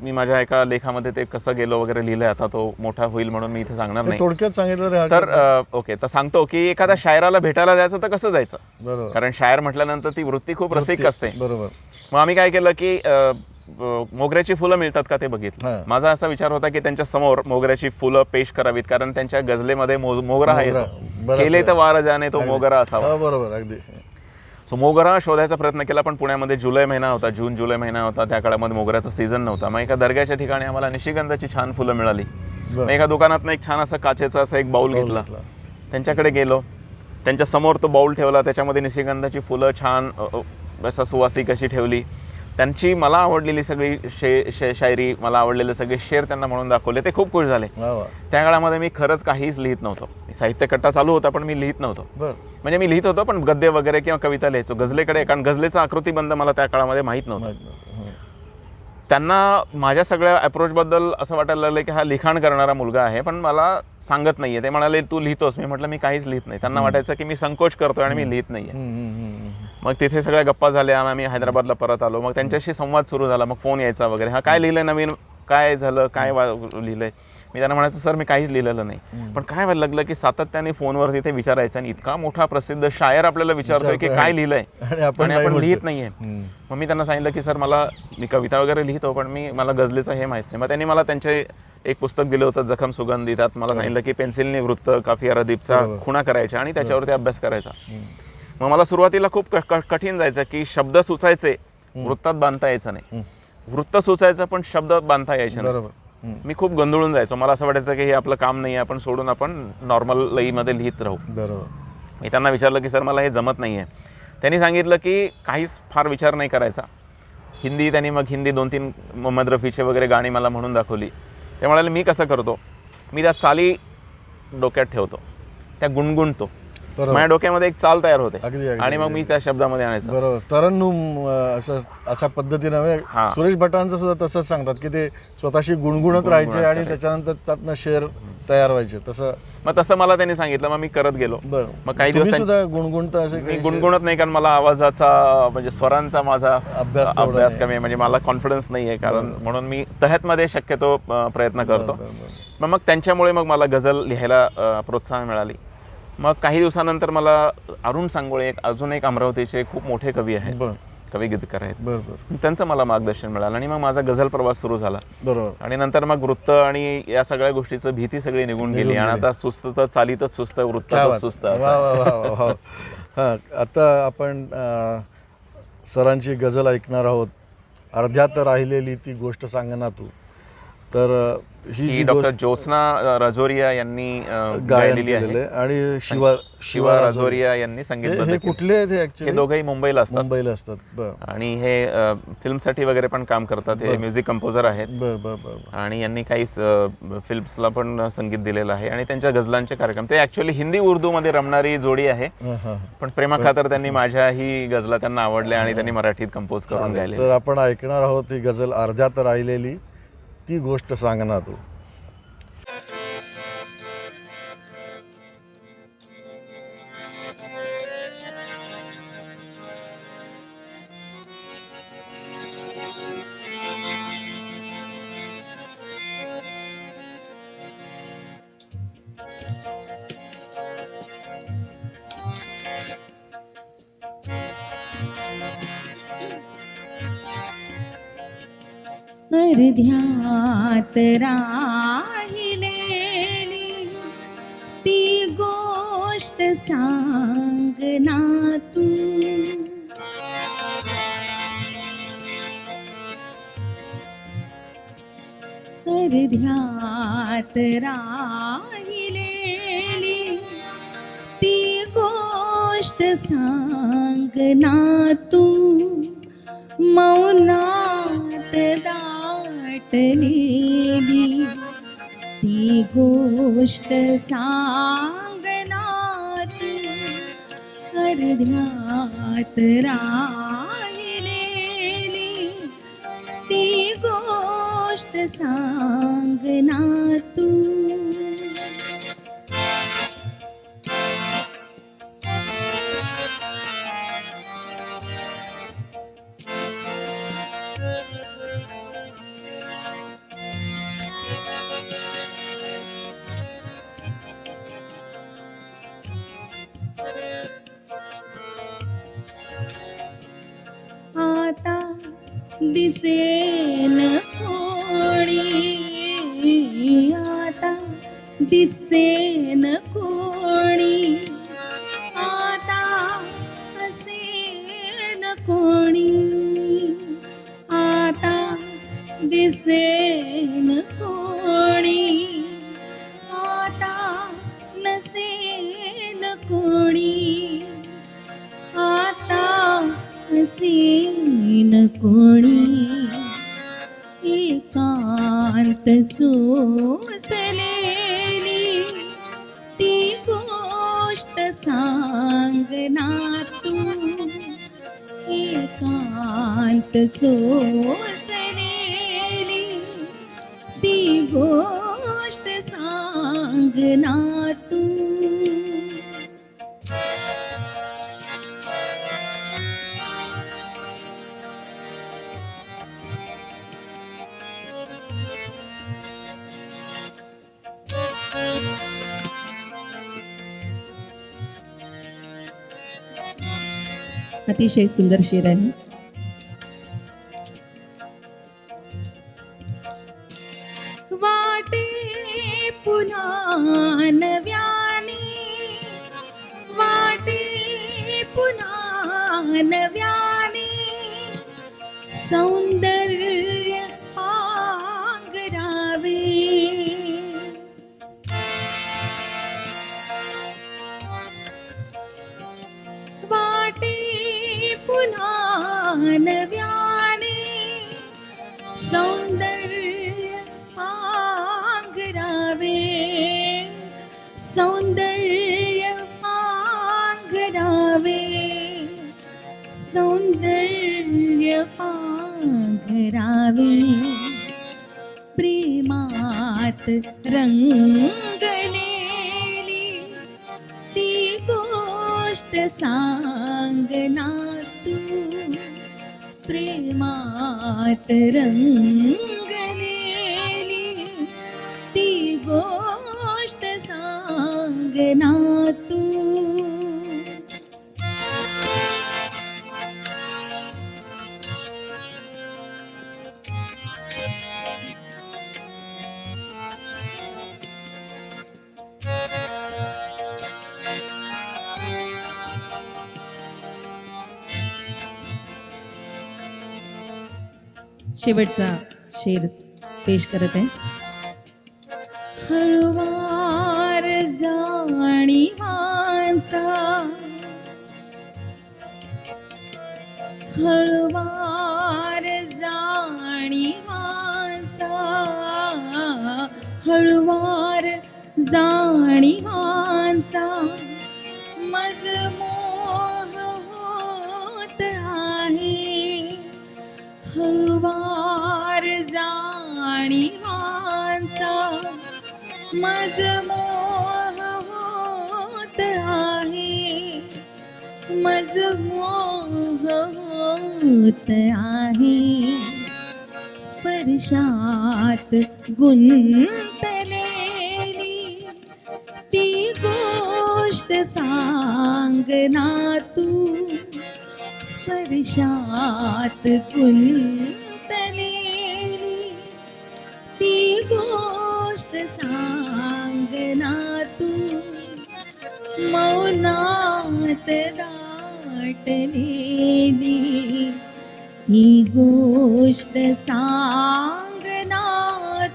मी माझ्या एका लेखामध्ये ते कसं गेलो वगैरे लिहिलंय. आता तो मोठा होईल म्हणून मी इथे सांगणार नाही. थोडक्यात सांगितलं तर ओके, तर सांगतो की एखाद्या शायराला भेटायला जायचं तर कसं जायचं. बरोबर. कारण शायर म्हटल्यानंतर ती वृत्ती खूप रसिक असते. बरोबर. मग आम्ही काय केलं की मोगऱ्याची फुलं मिळतात का ते बघितलं. हां. माझा असा विचार होता की त्यांच्या समोर मोगऱ्याची फुलं पेश करावीत कारण त्यांच्या गझलेमध्ये मोगरा आहे. केले तर वार जाणे तो मोगरा असावा. बरोबर. अगदी. सो मोगरा शोधायचा प्रयत्न केला. पण पुण्यामध्ये जुलै महिना होता, जून जुलै महिना होता. त्या काळामध्ये मोगऱ्याचा सीझन नव्हता. मग एका दर्ग्याच्या ठिकाणी आम्हाला निशिगंधाची छान फुलं मिळाली. मग एका दुकानातनं एक छान असा काचेचा असा एक बाऊल घेतला. त्यांच्याकडे गेलो, त्यांच्या समोर तो बाऊल ठेवला. त्याच्यामध्ये निशिगंधाची फुलं छान असा सुवासिक अशी ठेवली. त्यांची मला आवडलेली सगळी शायरी, मला आवडलेले सगळे शेर त्यांना म्हणून दाखवले. ते खूप खुश झाले. वा वा. त्या काळामध्ये मी खरंच काहीच लिहित नव्हतो. साहित्य कट्टा चालू होता पण मी लिहित नव्हतो. बर. म्हणजे मी लिहित होतो पण गद्य वगैरे किंवा कविता लिहायचो गझलेकडे, कारण गझलेचा आकृतीबंध मला त्या काळामध्ये माहीत नव्हतं. त्यांना माझ्या सगळ्या अप्रोचबद्दल असं वाटायला लागलं की हा लिखाण करणारा मुलगा आहे पण मला सांगत नाहीये. ते म्हणाले तू लिहितोस. मी म्हटलं मी काहीच लिहित नाही. त्यांना वाटायचं की मी संकोच करतोय आणि मी लिहित नाहीये. मग तिथे सगळ्या गप्पा झाल्या. आम्ही हैदराबादला परत आलो. मग त्यांच्याशी संवाद सुरू झाला. मग फोन यायचा वगैरे, हा काय लिहिलंय नवीन, काय झालं, काय लिहिलंय. मी त्यांना म्हणायचो सर मी काहीच लिहिलेलं नाही. पण काय व्हायला लागलं की सातत्याने फोनवर तिथे विचारायचं आणि इतका मोठा प्रसिद्ध शायर आपल्याला विचारतोय की काय लिहिलंय आणि आपण आपण लिहित नाहीये. मग मी त्यांना सांगितलं की सर मी कविता वगैरे लिहितो पण मला गझलेचं हे माहित नाही. मग त्यांनी मला त्यांचे एक पुस्तक दिलं होतं जखम सुगंधी. त्यात मला सांगितलं की पेन्सिलने वृत्त, काफिया रदीपचा खुणा करायच्या आणि त्याच्यावरती अभ्यास करायचा. मग मला सुरुवातीला खूप कठीण जायचं की शब्द सुचायचे, वृत्तात बांधता यायचं नाही. वृत्त सुचायचं पण शब्द बांधता यायचे नाही. मी खूप गोंधळून जायचो. मला असं वाटायचं की हे आपलं काम नाही, आपण सोडून आपण नॉर्मल लईमध्ये लिहित राहू. बरोबर. मी त्यांना विचारलं की सर मला हे जमत नाही आहे. त्यांनी सांगितलं की काहीच फार विचार नाही करायचा. त्यांनी मग हिंदी 2-3 मोहम्मद रफीचे वगैरे गाणी मला म्हणून दाखवली. ते म्हणाले मी कसं करतो, मी त्या चाली डोक्यात ठेवतो, त्या गुणगुणतो. माझ्या डोक्यामध्ये एक चाल तयार होते आणि मग मी त्या शब्दामध्ये आणायचं. बरोबर. तरन्नुम अशा पद्धतीनं सुरेश भटांचं सुद्धा तसंच सांगतात की ते स्वतःशी गुणगुणत राहायचे आणि त्याच्यानंतर त्यातनं शेर तयार व्हायचे. तसं मला त्यांनी सांगितलं. मग मी करत गेलो. मग काही दिवस सुद्धा गुणगुणता असे मी गुणगुणत नाही कारण मला आवाजाचा म्हणजे स्वरांचा माझा अभ्यास कमी आहे. म्हणजे मला कॉन्फिडन्स नाही आहे कारण म्हणून मी तहतमध्ये शक्यतो प्रयत्न करतो. मग त्यांच्यामुळे मग मला गझल लिहायला प्रोत्साहन मिळाली. मग काही दिवसानंतर मला अरुण सांगोळे अजून एक अमरावतीचे खूप मोठे कवी आहेत, कवी गीतकार आहेत, त्यांचं मला मार्गदर्शन मिळालं आणि मग माझा गझल प्रवास सुरू झाला. बरोबर. आणि नंतर मग वृत्त आणि या सगळ्या गोष्टीचं भीती सगळी निघून गेली आणि आता सुस्त तर चालीतच सुस्त, वृत्तातच सुस्त. आता आपण सरांची गझल ऐकणार आहोत. अर्ध्यात राहिलेली ती गोष्ट सांगना तू. तर ही डॉक्टर ज्योत्स्ना राजोरिया यांनी गायलेली आहे आणि शिवा राजोरिया यांनी संगीतबद्ध केले. कुठले आहेत हे दोघंही मुंबईला असतात. आणि हे फिल्मसाठी वगैरे पण काम करतात. हे म्युझिक कंपोजर आहेत आणि यांनी काही फिल्म्सला पण संगीत दिलेलं आहे आणि त्यांच्या गझलांचे कार्यक्रम. ते ऍक्च्युअली हिंदी उर्दू मध्ये रमणारी जोडी आहे पण प्रेमाखातर त्यांनी माझ्या ही गझला त्यांना आवडल्या आणि त्यांनी मराठीत कंपोज करून गायले. तर आपण ऐकणार आहोत ही गझल अर्ध्यात राहिलेली ती गोष्ट सांगना तू. अर्ध्यात राहिलेली ती गोष्ट सांगना तू. अर्ध्यात राहिलेली ती गोष्ट सांगना तू. मौनात दाटलेली ती गोष्ट सांगना तू. अर्ध्यात राहिलेली ती गोष्ट सांगना तू. आता दिसेन कोणी, आता दिसेन कोणी, आता हसेन कोणी, आता दिसेन कोणी, आता नसेन कोणी, आता हसेन कोणी एकांत सोसलेली ती गोष्ट सांगना तू एकांत सोसलेली ती गोष्ट सांगना तू अतिशय सुंदर शेर आहे. वाटे पुन्हा नव्याने वाटे पुन्हा नव्याने सौंदर्य पांघरावे वाटे पुन्हा नव्याने सौंदर्य पांघरावे सौंदर्य पांघरावे सौंदर्य पांघरावे प्रेमात रंगलेली ती गोष्ट सांगना तू प्रेमात रंगलेली ती गोष्ट सांगना तू शेवटचा शेर पेश करत आहे. हळुवार जाणीवांचा हळुवार जाणीवांचा हळुवार जाणीवांचा मज मोह होत आहे हळुवार जाणीवांचा मज मोह होत आहे मज मोह होत आहे स्पर्शात गुंतलेली ती गोष्ट सांगना तू स्पर्शात गुंतलेली ती गोष्ट सांगना तू मौनात दाटलेली ती गोष्ट सांगना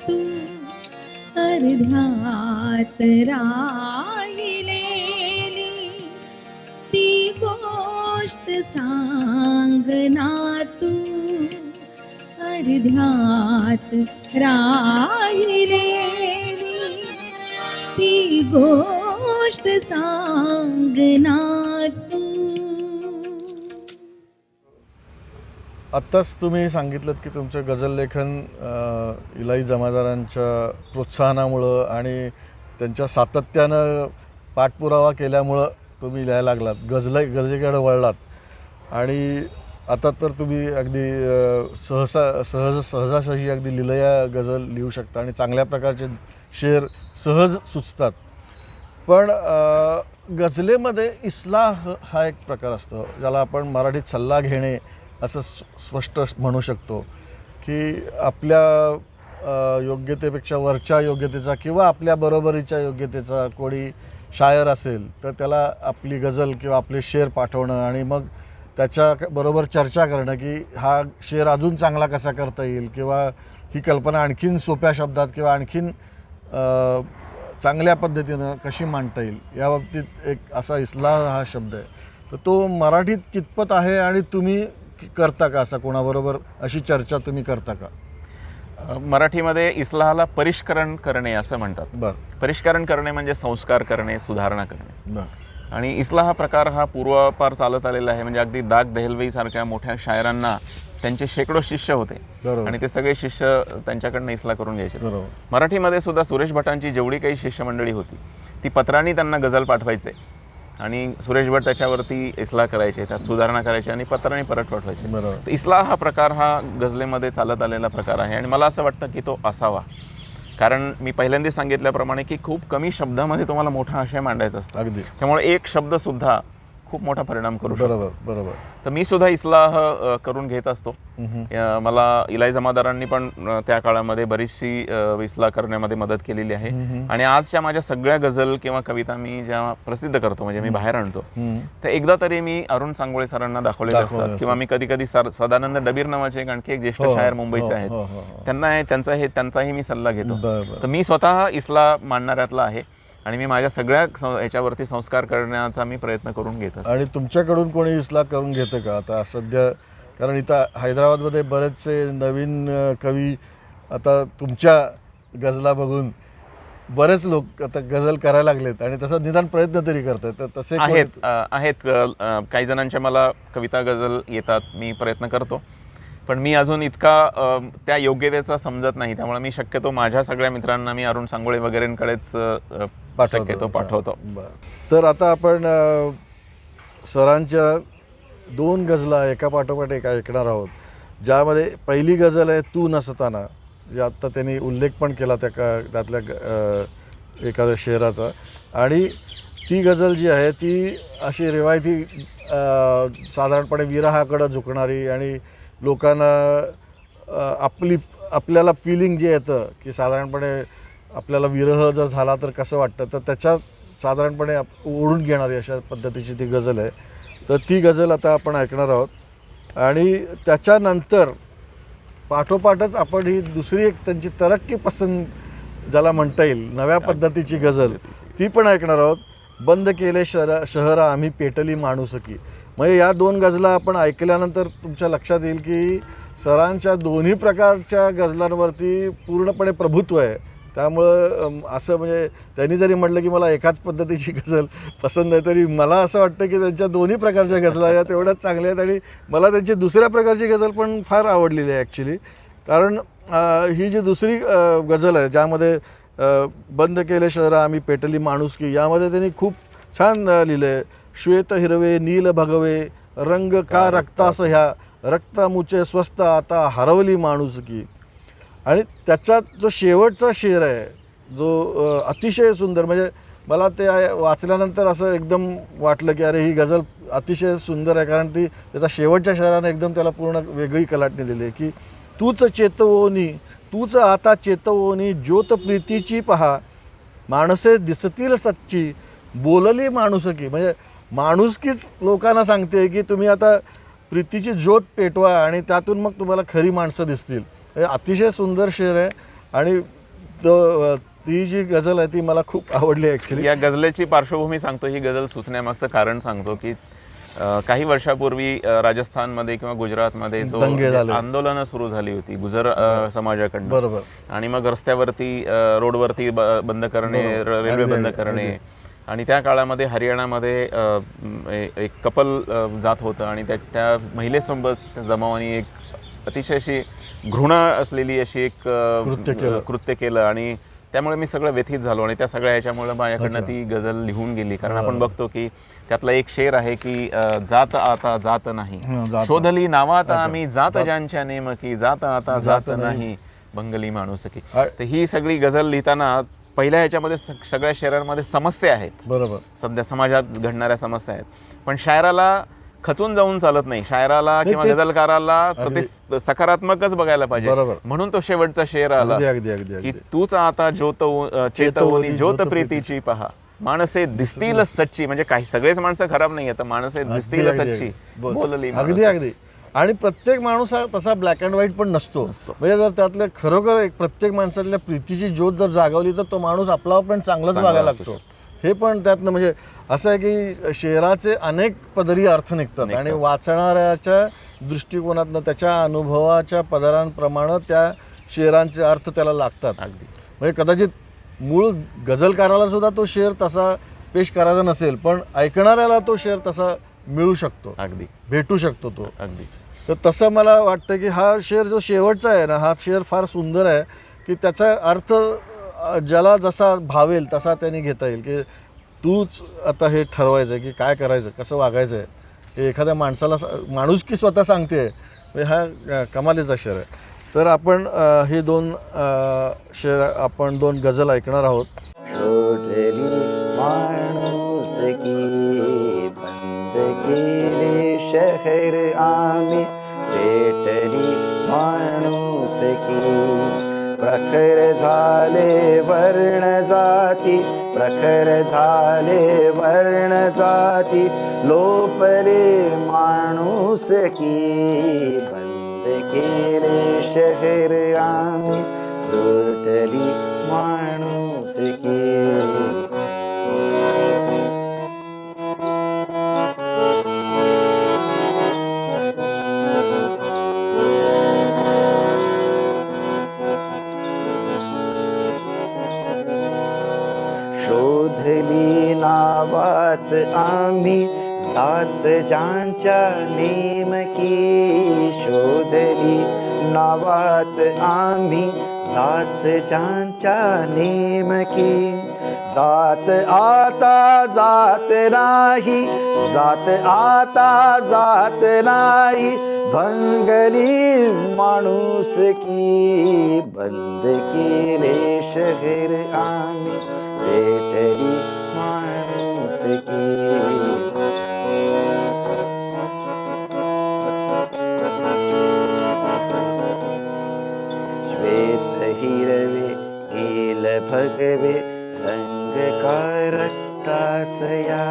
तू अर्ध्यात राहिलेली ती गोष्ट सांगना तू अर्ध्यात राहिलेली ती गोष्ट सांगना तू. आत्ताच तुम्ही सांगितलं की तुमचं गझल लेखन इलाही जमादारांच्या प्रोत्साहनामुळं आणि त्यांच्या सातत्यानं पाठपुरावा केल्यामुळं तुम्ही लिहायला लागलात गझलेकडे वळलात आणि आता तर तुम्ही अगदी सहजासहजी अगदी लिलया गझल लिहू शकता आणि चांगल्या प्रकारचे शेर सहज सुचतात. पण गझलेमध्ये इस्लाह हा एक प्रकार असतो ज्याला आपण मराठीत सल्ला घेणे असं स्पष्ट म्हणू शकतो की आपल्या योग्यतेपेक्षा वरच्या योग्यतेचा किंवा आपल्या बरोबरीच्या योग्यतेचा कोणी शायर असेल तर त्याला आपली गझल किंवा आपले शेर पाठवणं आणि मग त्याच्याबरोबर चर्चा करणं की हा शेर अजून चांगला कसा करता येईल किंवा ही कल्पना आणखीन सोप्या शब्दात किंवा आणखीन चांगल्या पद्धतीनं कशी मांडता येईल याबाबतीत एक असा इस्लाह हा शब्द आहे तर तो मराठीत कितपत आहे आणि तुम्ही करता का असं कोणाबरोबर अशी चर्चा तुम्ही करता का? मराठीमध्ये इस्लाहाला परिष्करण करणे असं म्हणतात. बरं परिष्करण करणे म्हणजे संस्कार करणे, सुधारणा करणे. बरं आणि इस्लाह हा प्रकार हा पूर्वापार चालत आलेला आहे. म्हणजे अगदी दाग देहलवी सारख्या मोठ्या शायरांना त्यांचे शेकडो शिष्य होते बरोबर आणि ते सगळे शिष्य त्यांच्याकडनं इस्लाह करून घ्यायचे. बरोबर मराठीमध्ये सुद्धा सुरेश भटांची जेवढी काही शिष्यमंडळी होती ती पत्रांनी त्यांना गझल पाठवायचे आणि सुरेश भट त्याच्यावरती इस्लाह करायचे, त्यात सुधारणा करायची आणि पत्रांनी परत पाठवायचे. बरोबर तर इस्लाह हा प्रकार हा गझलेमध्ये चालत आलेला प्रकार आहे आणि मला असं वाटतं की तो असावा. कारण मी पहिल्यांदा सांगितल्याप्रमाणे की खूप कमी शब्दामध्ये तुम्हाला मोठा आशय मांडायचा असतो. अगदी त्यामुळे एक शब्दसुद्धा खूप मोठा परिणाम करू शकतो. बरोबर बरोबर. तर मी सुद्धा इस्लाह करून घेत असतो. मला इलाई जमादारांनी पण त्या काळामध्ये बरीचशी इस्लाह करण्यामध्ये मदत केलेली आहे. आणि आजच्या माझ्या सगळ्या गझल किंवा कविता मी ज्या प्रसिद्ध करतो म्हणजे मी बाहेर आणतो तर एकदा तरी मी अरुण सांगोळे सरांना दाखवलेले असतात किंवा मी कधी कधी सदानंद डबीर नावाचे आणखी एक ज्येष्ठ शायर मुंबईचे आहेत त्यांचाही मी सल्ला घेतो. तर मी स्वतः इस्लाह मांडणाऱ्यातला आहे आणि मी माझ्या सगळ्या याच्यावरती संस्कार करण्याचा मी प्रयत्न करून घेत असतो. आणि तुमच्याकडून कोणी इस्लाह करून घेतं का आता सध्या? कारण इथं हैदराबादमध्ये बरेचसे नवीन कवी आता तुमच्या गझला बघून बरेच लोक आता गझल करायला लागलेत आणि तसं निदान प्रयत्न तरी करतात. तर तसे आहेत काही जणांच्या मला कविता गझल येतात, मी प्रयत्न करतो, पण मी अजून इतका त्या योग्यतेचा समजत नाही. त्यामुळे मी शक्यतो माझ्या सगळ्या मित्रांना मी अरुण सांगोळे वगैरेंकडेच शक्यतो पाठवतो. तर आता आपण सरांच्या 2 गझला एका पाठोपाठ एक ऐकणार आहोत, ज्यामध्ये पहिली गझल आहे तू नसताना, जे आत्ता त्यांनी उल्लेख पण केला त्यातल्या एखाद्या शेराचा. आणि ती गझल जी आहे ती अशी रिवायती साधारणपणे विरहाकडं झुकणारी आणि लोकांना आपल्याला फिलिंग जे येतं की साधारणपणे आपल्याला विरह जर झाला तर कसं वाटतं, तर त्याच्यात साधारणपणे ओढून घेणारी अशा पद्धतीची ती गझल आहे. तर ती गझल आता आपण ऐकणार आहोत. आणि त्याच्यानंतर पाठोपाठच आपण ही दुसरी एक त्यांची तरक्की पसंत ज्याला म्हणता येईल नव्या पद्धतीची गझल ती पण ऐकणार आहोत. बंद केले शहर आम्ही पेटली माणुसकी. म्हणजे या 2 गझला आपण ऐकल्यानंतर तुमच्या लक्षात येईल की सरांच्या दोन्ही प्रकारच्या गझलांवरती पूर्णपणे प्रभुत्व आहे. त्यामुळं असं म्हणजे त्यांनी जरी म्हटलं की मला एकाच पद्धतीची गझल पसंत आहे, तरी मला असं वाटतं की त्यांच्या दोन्ही प्रकारच्या गझला या तेवढ्याच चांगल्या आहेत. आणि मला त्यांची दुसऱ्या प्रकारची गझल पण फार आवडलेली आहे ॲक्च्युली. कारण ही जी दुसरी गझल आहे ज्यामध्ये बंद केले शहर आम्ही पेटली माणुसकी, यामध्ये त्यांनी खूप छान लिहिलं आहे. श्वेत हिरवे नील भगवे रंग का रक्तास ह्या रक्तामुचे स्वस्त आता हरवली माणुसकी. आणि त्याच्यात जो शेवटचा शेर आहे जो अतिशय सुंदर, म्हणजे मला ते वाचल्यानंतर असं एकदम वाटलं की अरे ही गझल अतिशय सुंदर आहे. कारण ती त्याचा शेवटच्या शेराने एकदम त्याला पूर्ण वेगळी कलाटणी दिली आहे की तूच चेतवोनी तूच आता चेतवोनी ज्योत प्रीतीची पहा माणसे दिसतील सच्ची बोलली माणुसकी. म्हणजे माणुसकीच लोकांना सांगते की तुम्ही आता प्रीतीची ज्योत पेटवा आणि त्यातून मग तुम्हाला खरी माणसं दिसतील. अतिशय सुंदर शेर आहे आणि ती जी गझल आहे ती मला खूप आवडली ॲक्च्युली. या गझलेची पार्श्वभूमी सांगतो, ही गझल सुचण्यामागचं कारण सांगतो की काही वर्षापूर्वी राजस्थानमध्ये किंवा गुजरातमध्ये जो आंदोलनं सुरू झाली होती गुजर समाजाकडनं, बरोबर, आणि मग रस्त्यावरती रोडवरती बंद करणे, रेल्वे बंद करणे. आणि त्या काळामध्ये हरियाणामध्ये एक कपल जात होतं आणि त्या महिलेसोबत जमावानी एक अतिशय अशी घृणा असलेली अशी एक कृत्य केलं आणि त्यामुळे मी सगळं व्यथित झालो. आणि त्या सगळ्या ह्याच्यामुळे माझ्याकडनं ती गझल लिहून गेली. कारण आपण बघतो की त्यातला एक शेर आहे की जात आता जात नाही, शोधली नावात आम्ही जात ज्यांच्या नेमकी, जात आता जात नाही बंगली माणुसकी. तर ही सगळी गझल लिहिताना पहिल्या ह्याच्यामध्ये सगळ्या शेरांमध्ये समस्या आहेत, बरोबर, सध्या समाजात घडणाऱ्या समस्या आहेत. पण शायराला खचून जाऊन चालत नाही, शायराला किंवा गझलकाराला सकारात्मकच बघायला पाहिजे. म्हणून तो शेवटचा शेर आला की तूच आता ज्योत चेतवोनी ज्योत प्रीतीची पहा माणसे दिसतील सच्ची. म्हणजे काही सगळेच माणसं खराब नाही आहेत, माणसे दिसतील सच्ची बोलली. अगदी अगदी. आणि प्रत्येक माणूस हा तसा ब्लॅक अँड व्हाईट पण नसतो. म्हणजे जर त्यातल्या खरोखर प्रत्येक माणसातल्या प्रीतीची ज्योत जर जागवली तर तो माणूस आपला पण चांगलाच वागायला लागतो. हे पण त्यातनं म्हणजे असं आहे की शेराचे अनेक पदरी अर्थ निघतात आणि वाचणाऱ्याच्या दृष्टिकोनातनं त्याच्या अनुभवाच्या पदरांप्रमाणे त्या शेरांचे अर्थ त्याला लागतात. अगदी म्हणजे कदाचित मूळ गझलकाराला सुद्धा तो शेर तसा पेश करायचा नसेल, पण ऐकणाऱ्याला तो शेर तसा मिळू शकतो, अगदी भेटू शकतो तो. अगदी तर तसं मला वाटतं की हा शेर जो शेवटचा आहे ना, हा शेर फार सुंदर आहे की त्याचा अर्थ ज्याला जसा भावेल तसा त्यांनी घेता येईल. की तूच आता हे ठरवायचं आहे की काय करायचं, कसं वागायचं आहे, हे एखाद्या माणसाला माणुसकी स्वतः सांगते. हा कमालीचा शेर आहे. तर आपण हे दोन शेर, आपण दोन गझल ऐकणार आहोत. शोधली माणूसकी बंद केले शहर आम्ही, भेटली माणूसकी प्रखर झाले वर्ण जाती, प्रखर झाले वर्ण जाती, लोपले माणूसकी बंद केले शहर आम्ही, भेटली माणूसकी. शोधली नावात आम्ही सात ज्यांच्या नेमकी, शोधली नावात आम्ही सात ज्यांच्या नेमकी. जात आता जात नाही, जात आता जात नाही, भंगली माणूसकी बंद केले शहर आम्ही, भेटली माणूसकी. श्वेत हिरवे नील भगवे रंग का रक्तासया,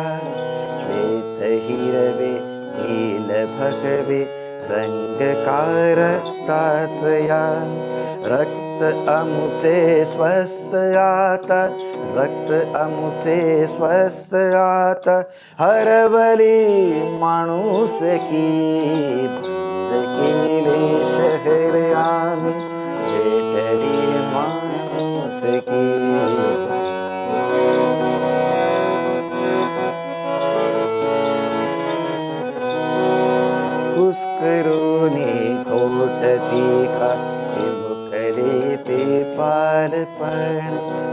श्वेत हिरवे नील भगवे रंग का रक्तासया. रक्त अमुचे स्वस्थ आता, रक्त अमुचे स्वस्थ आता, हरवली माणूसकी बंद केले शहर आम्ही, भेटली माणूसकी. कुस्करोनी घोटती का चिमुकले ते पालपण,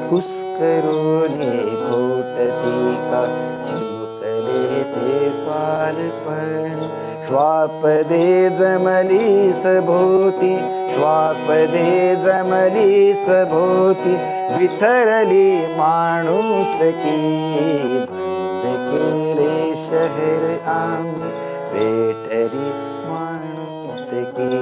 कुस्करोनी घोटती का चिमुकले ते पालपण. श्वापदे जमली सभोवती, श्वापदे जमली सभोवती, विथरली माणूसकी बंद केले शहर आम्ही, भेटली माणूसकी.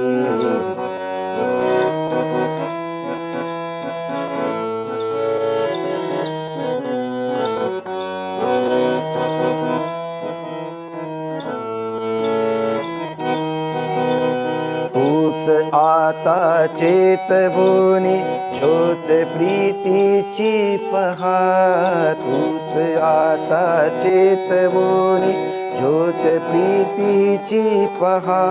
तूच आता चेतवोनी ज्योत प्रीतीची पहा, तूच आता चेतवोनी ज्योत प्रीतीची पहा.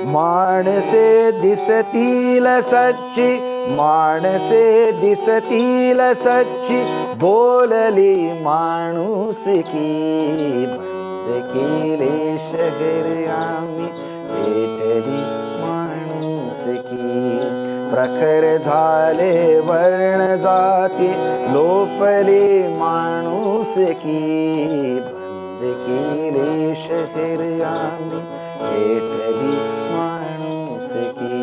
माणसे दिसतील सच्ची, माणसे दिसतील सच्ची, बोलली माणूसकी बंद केले शहर आम्ही, भेटली माणूसकी. प्रखर झाले वर्ण जाती, लोपली माणूसकी बंद केले शहर आम्ही, भेटली माणूसकी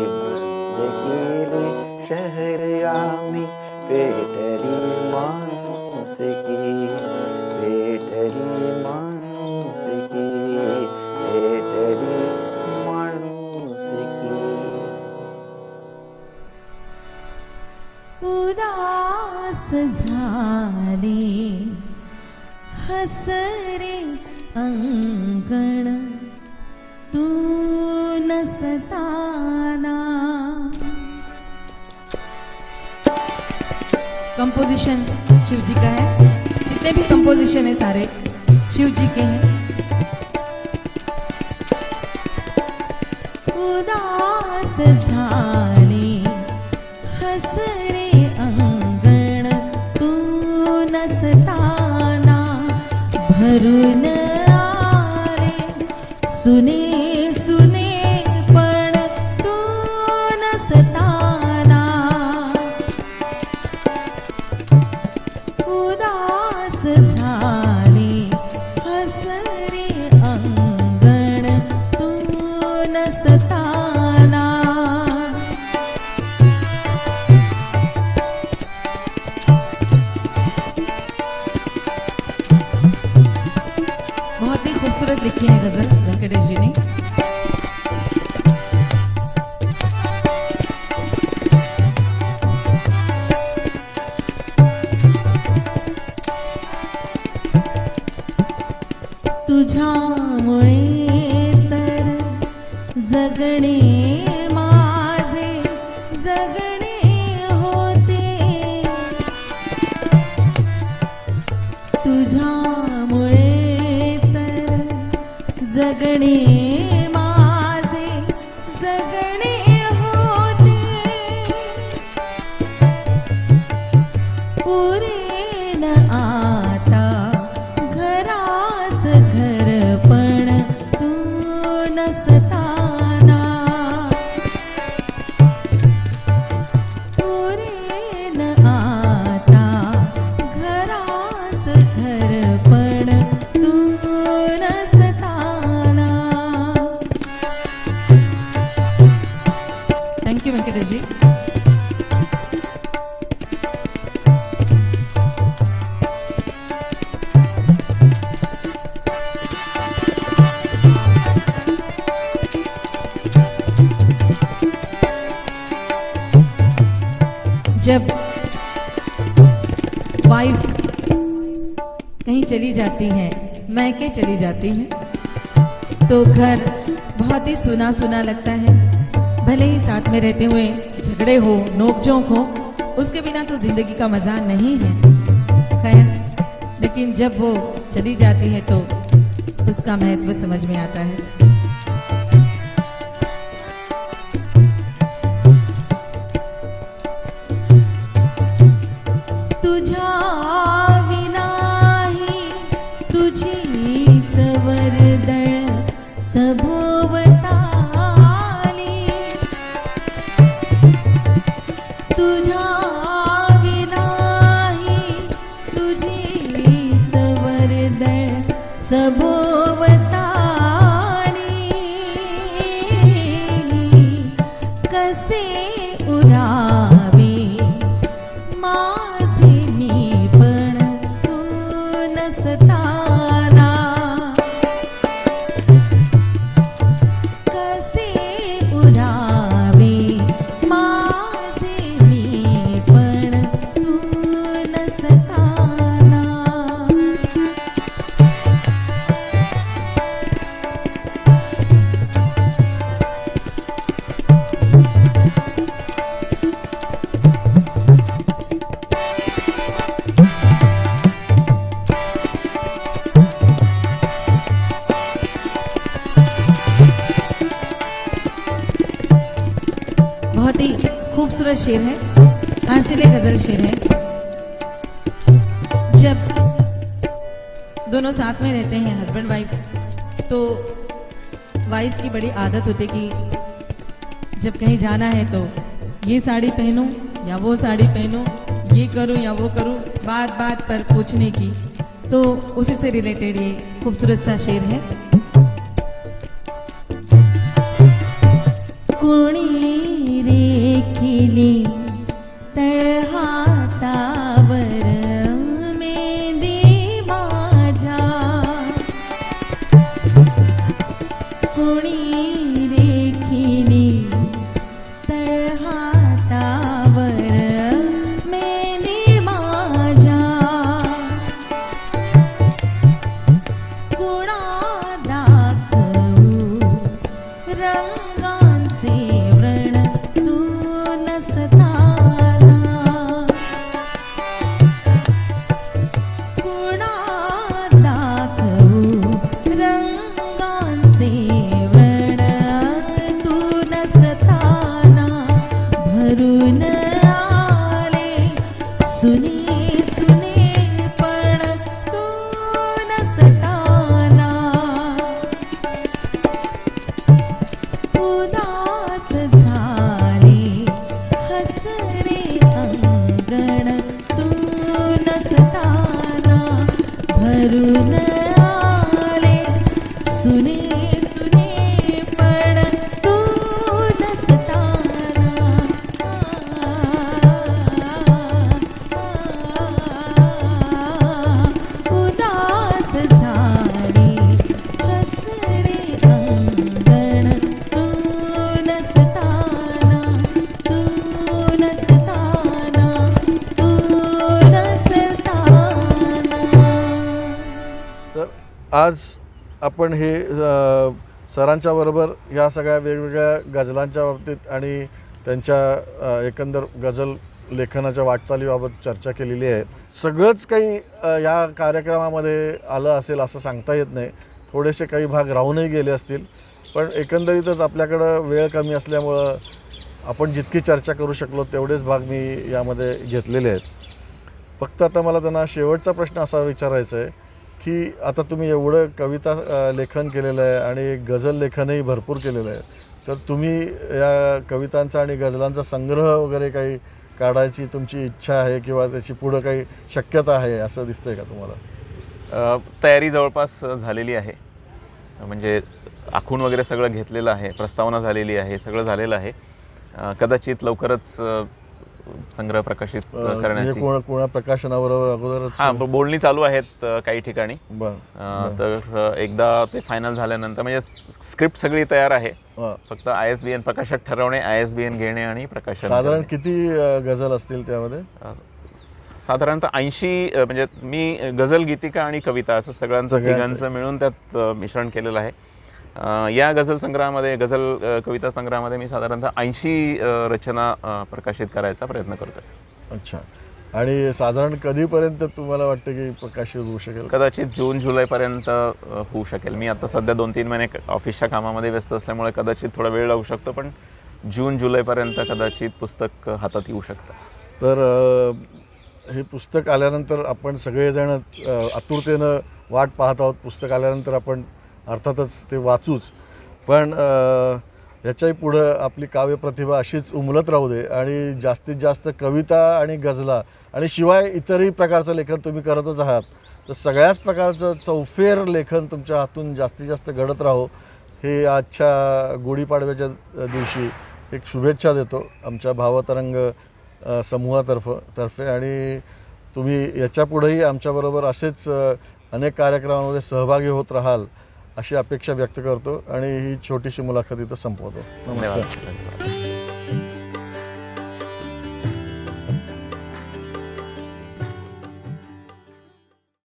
बंद केले शहर आम्ही, भेटली माणूसकी, भेटली माणूसकी, भेटली माणूसकी. उदास झाले हसरे अंगण, तू नसताना. कंपोजिशन शिवजी का है. जितने भी कंपोजिशन है सारे शिव जी के हैं। उदास झाले हसरे अंगण तू नसताना भरून आले सुने सुने पण तू नसताना उदास झाले हसरे अंगण तू नसताना। बहुत ही खूबसूरत लिखी है गजल वेंकटेश जी ने। तुझ्यामुळे तर जगणे माझे जगणे होते तुझ्यामुळे तर जगणे माझे जगणे होते पुरेन आता घरास घर पण तू नसताना पुरेन आता घरास घर पण तू नसताना। थँक्यू वेंकटेश जी। जब वाइफ कहीं चली जाती है मैके चली जाती है तो घर बहुत ही सुना सुना लगता है। भले ही साथ में रहते हुए झगड़े हो नोकझोंक हो उसके बिना तो जिंदगी का मजा नहीं है। खैर लेकिन जब वो चली जाती है तो उसका महत्व समझ में आता है। तुझ्या विनाही तुझीच वर्दळ सभोवताली तुझ्या विनाही तुझीच वर्दळ सभोवताली कसे उरावे माझे मी पण तू नसताना कसे उरावे माझे मी पण तू नसताना। बहुत ही खूबसूरत शेर है हासिल गजल शेर है। जब दोनों साथ में रहते हैं हस्बैंड वाइफ तो वाइफ की बड़ी आदत होती है कि जब कहीं जाना है तो ये साड़ी पहनूं या वो साड़ी पहनूं ये करूं या वो करूं बात बात पर पूछने की। तो उसी से रिलेटेड ये खूबसूरत सा शेर है। कोणी रेखिली तळहातावर मेंदी माझ्या कोणी रेखिली तळहातावर मेंदी माझ्या कुणा दाखवू रंगांचे व्रण तू नसता सुने सुने पण तू नसताना उदास झाले हसरे अंगण तू नसताना भरून आले सुने सुने पण तू नसताना उदास झाले हसरे अंगण तू नसताना तू नसताना तू नसताना. तर आज आपण हे सरांच्या बरोबर ह्या सगळ्या वेगवेगळ्या गझलांच्या बाबतीत आणि त्यांच्या एकंदर गझल लेखनाच्या वाटचालीबाबत चर्चा केलेली आहे. सगळंच काही या कार्यक्रमामध्ये आलं असेल असं सांगता येत नाही. थोडेसे काही भाग राहूनही गेले असतील, पण एकंदरीतच आपल्याकडं वेळ कमी असल्यामुळं आपण जितकी चर्चा करू शकलो तेवढेच भाग मी यामध्ये घेतलेले आहेत. फक्त आता मला त्यांना शेवटचा प्रश्न असा विचारायचा आहे की आता तुम्ही एवढं कविता लेखन केलेलं आहे आणि गझल लेखनही भरपूर केलेलं आहे, तर तुम्ही या कवितांचा आणि गझलांचा संग्रह वगैरे काही काढायची तुमची इच्छा आहे किंवा त्याची पुढं काही शक्यता आहे असं दिसतंय का तुम्हाला? तयारी जवळपास झालेली आहे. म्हणजे आखून वगैरे सगळं घेतलेलं आहे, प्रस्तावना झालेली आहे, सगळं झालेलं आहे. कदाचित लवकरच संग्रह प्रकाशित करण्याची कोणा प्रकाशनाबरोबर अगोदरच हां बोलणी चालू आहेत काही ठिकाणी. बरं. तर एकदा ते फायनल झाल्यानंतर म्हणजे स्क्रिप्ट सगळी तयार आहे, हां. फक्त ISBN प्रकाशक ठरवणे, ISBN घेणे आणि प्रकाशन साधारण करणे. किती गझल असतील त्यामध्ये? साधारणतः 80 म्हणजे मी गझल, गीतिका आणि कविता असं सगळ्यांचं तिघांचं मिळून त्यात मिश्रण केलेलं आहे. या गझल संग्रहामध्ये, गझल कविता संग्रहामध्ये मी साधारणतः 80 रचना प्रकाशित करायचा प्रयत्न करतोय. अच्छा. आणि साधारण कधीपर्यंत तुम्हाला वाटतं की प्रकाशित होऊ शकेल? कदाचित जून जुलैपर्यंत होऊ शकेल. मी आता सध्या 2-3 महिने ऑफिसच्या कामामध्ये व्यस्त असल्यामुळे कदाचित थोडा वेळ लागू शकतो, पण जून जुलैपर्यंत कदाचित पुस्तक हातात येऊ शकतं. तर हे पुस्तक आल्यानंतर आपण सगळेजण आतुरतेनं वाट पाहत आहोत. पुस्तक आल्यानंतर आपण अर्थातच ते वाचूच, पण याच्याही पुढं आपली काव्यप्रतिभा अशीच उमलत राहू दे आणि जास्तीत जास्त कविता आणि गझला आणि शिवाय इतरही प्रकारचं लेखन तुम्ही करतच आहात, तर सगळ्याच प्रकारचं चौफेर लेखन तुमच्या हातून जास्तीत जास्त घडत राहो हे आजच्या गुढीपाडव्याच्या दिवशी एक शुभेच्छा देतो आमच्या भावतरंग समूहातर्फे. आणि तुम्ही याच्यापुढेही आमच्याबरोबर असेच अनेक कार्यक्रमांमध्ये सहभागी होत राहाल अशी अपेक्षा व्यक्त करतो आणि ही छोटीशी मुलाखत इथं संपवतो. नमस्कार. धन्यवाद.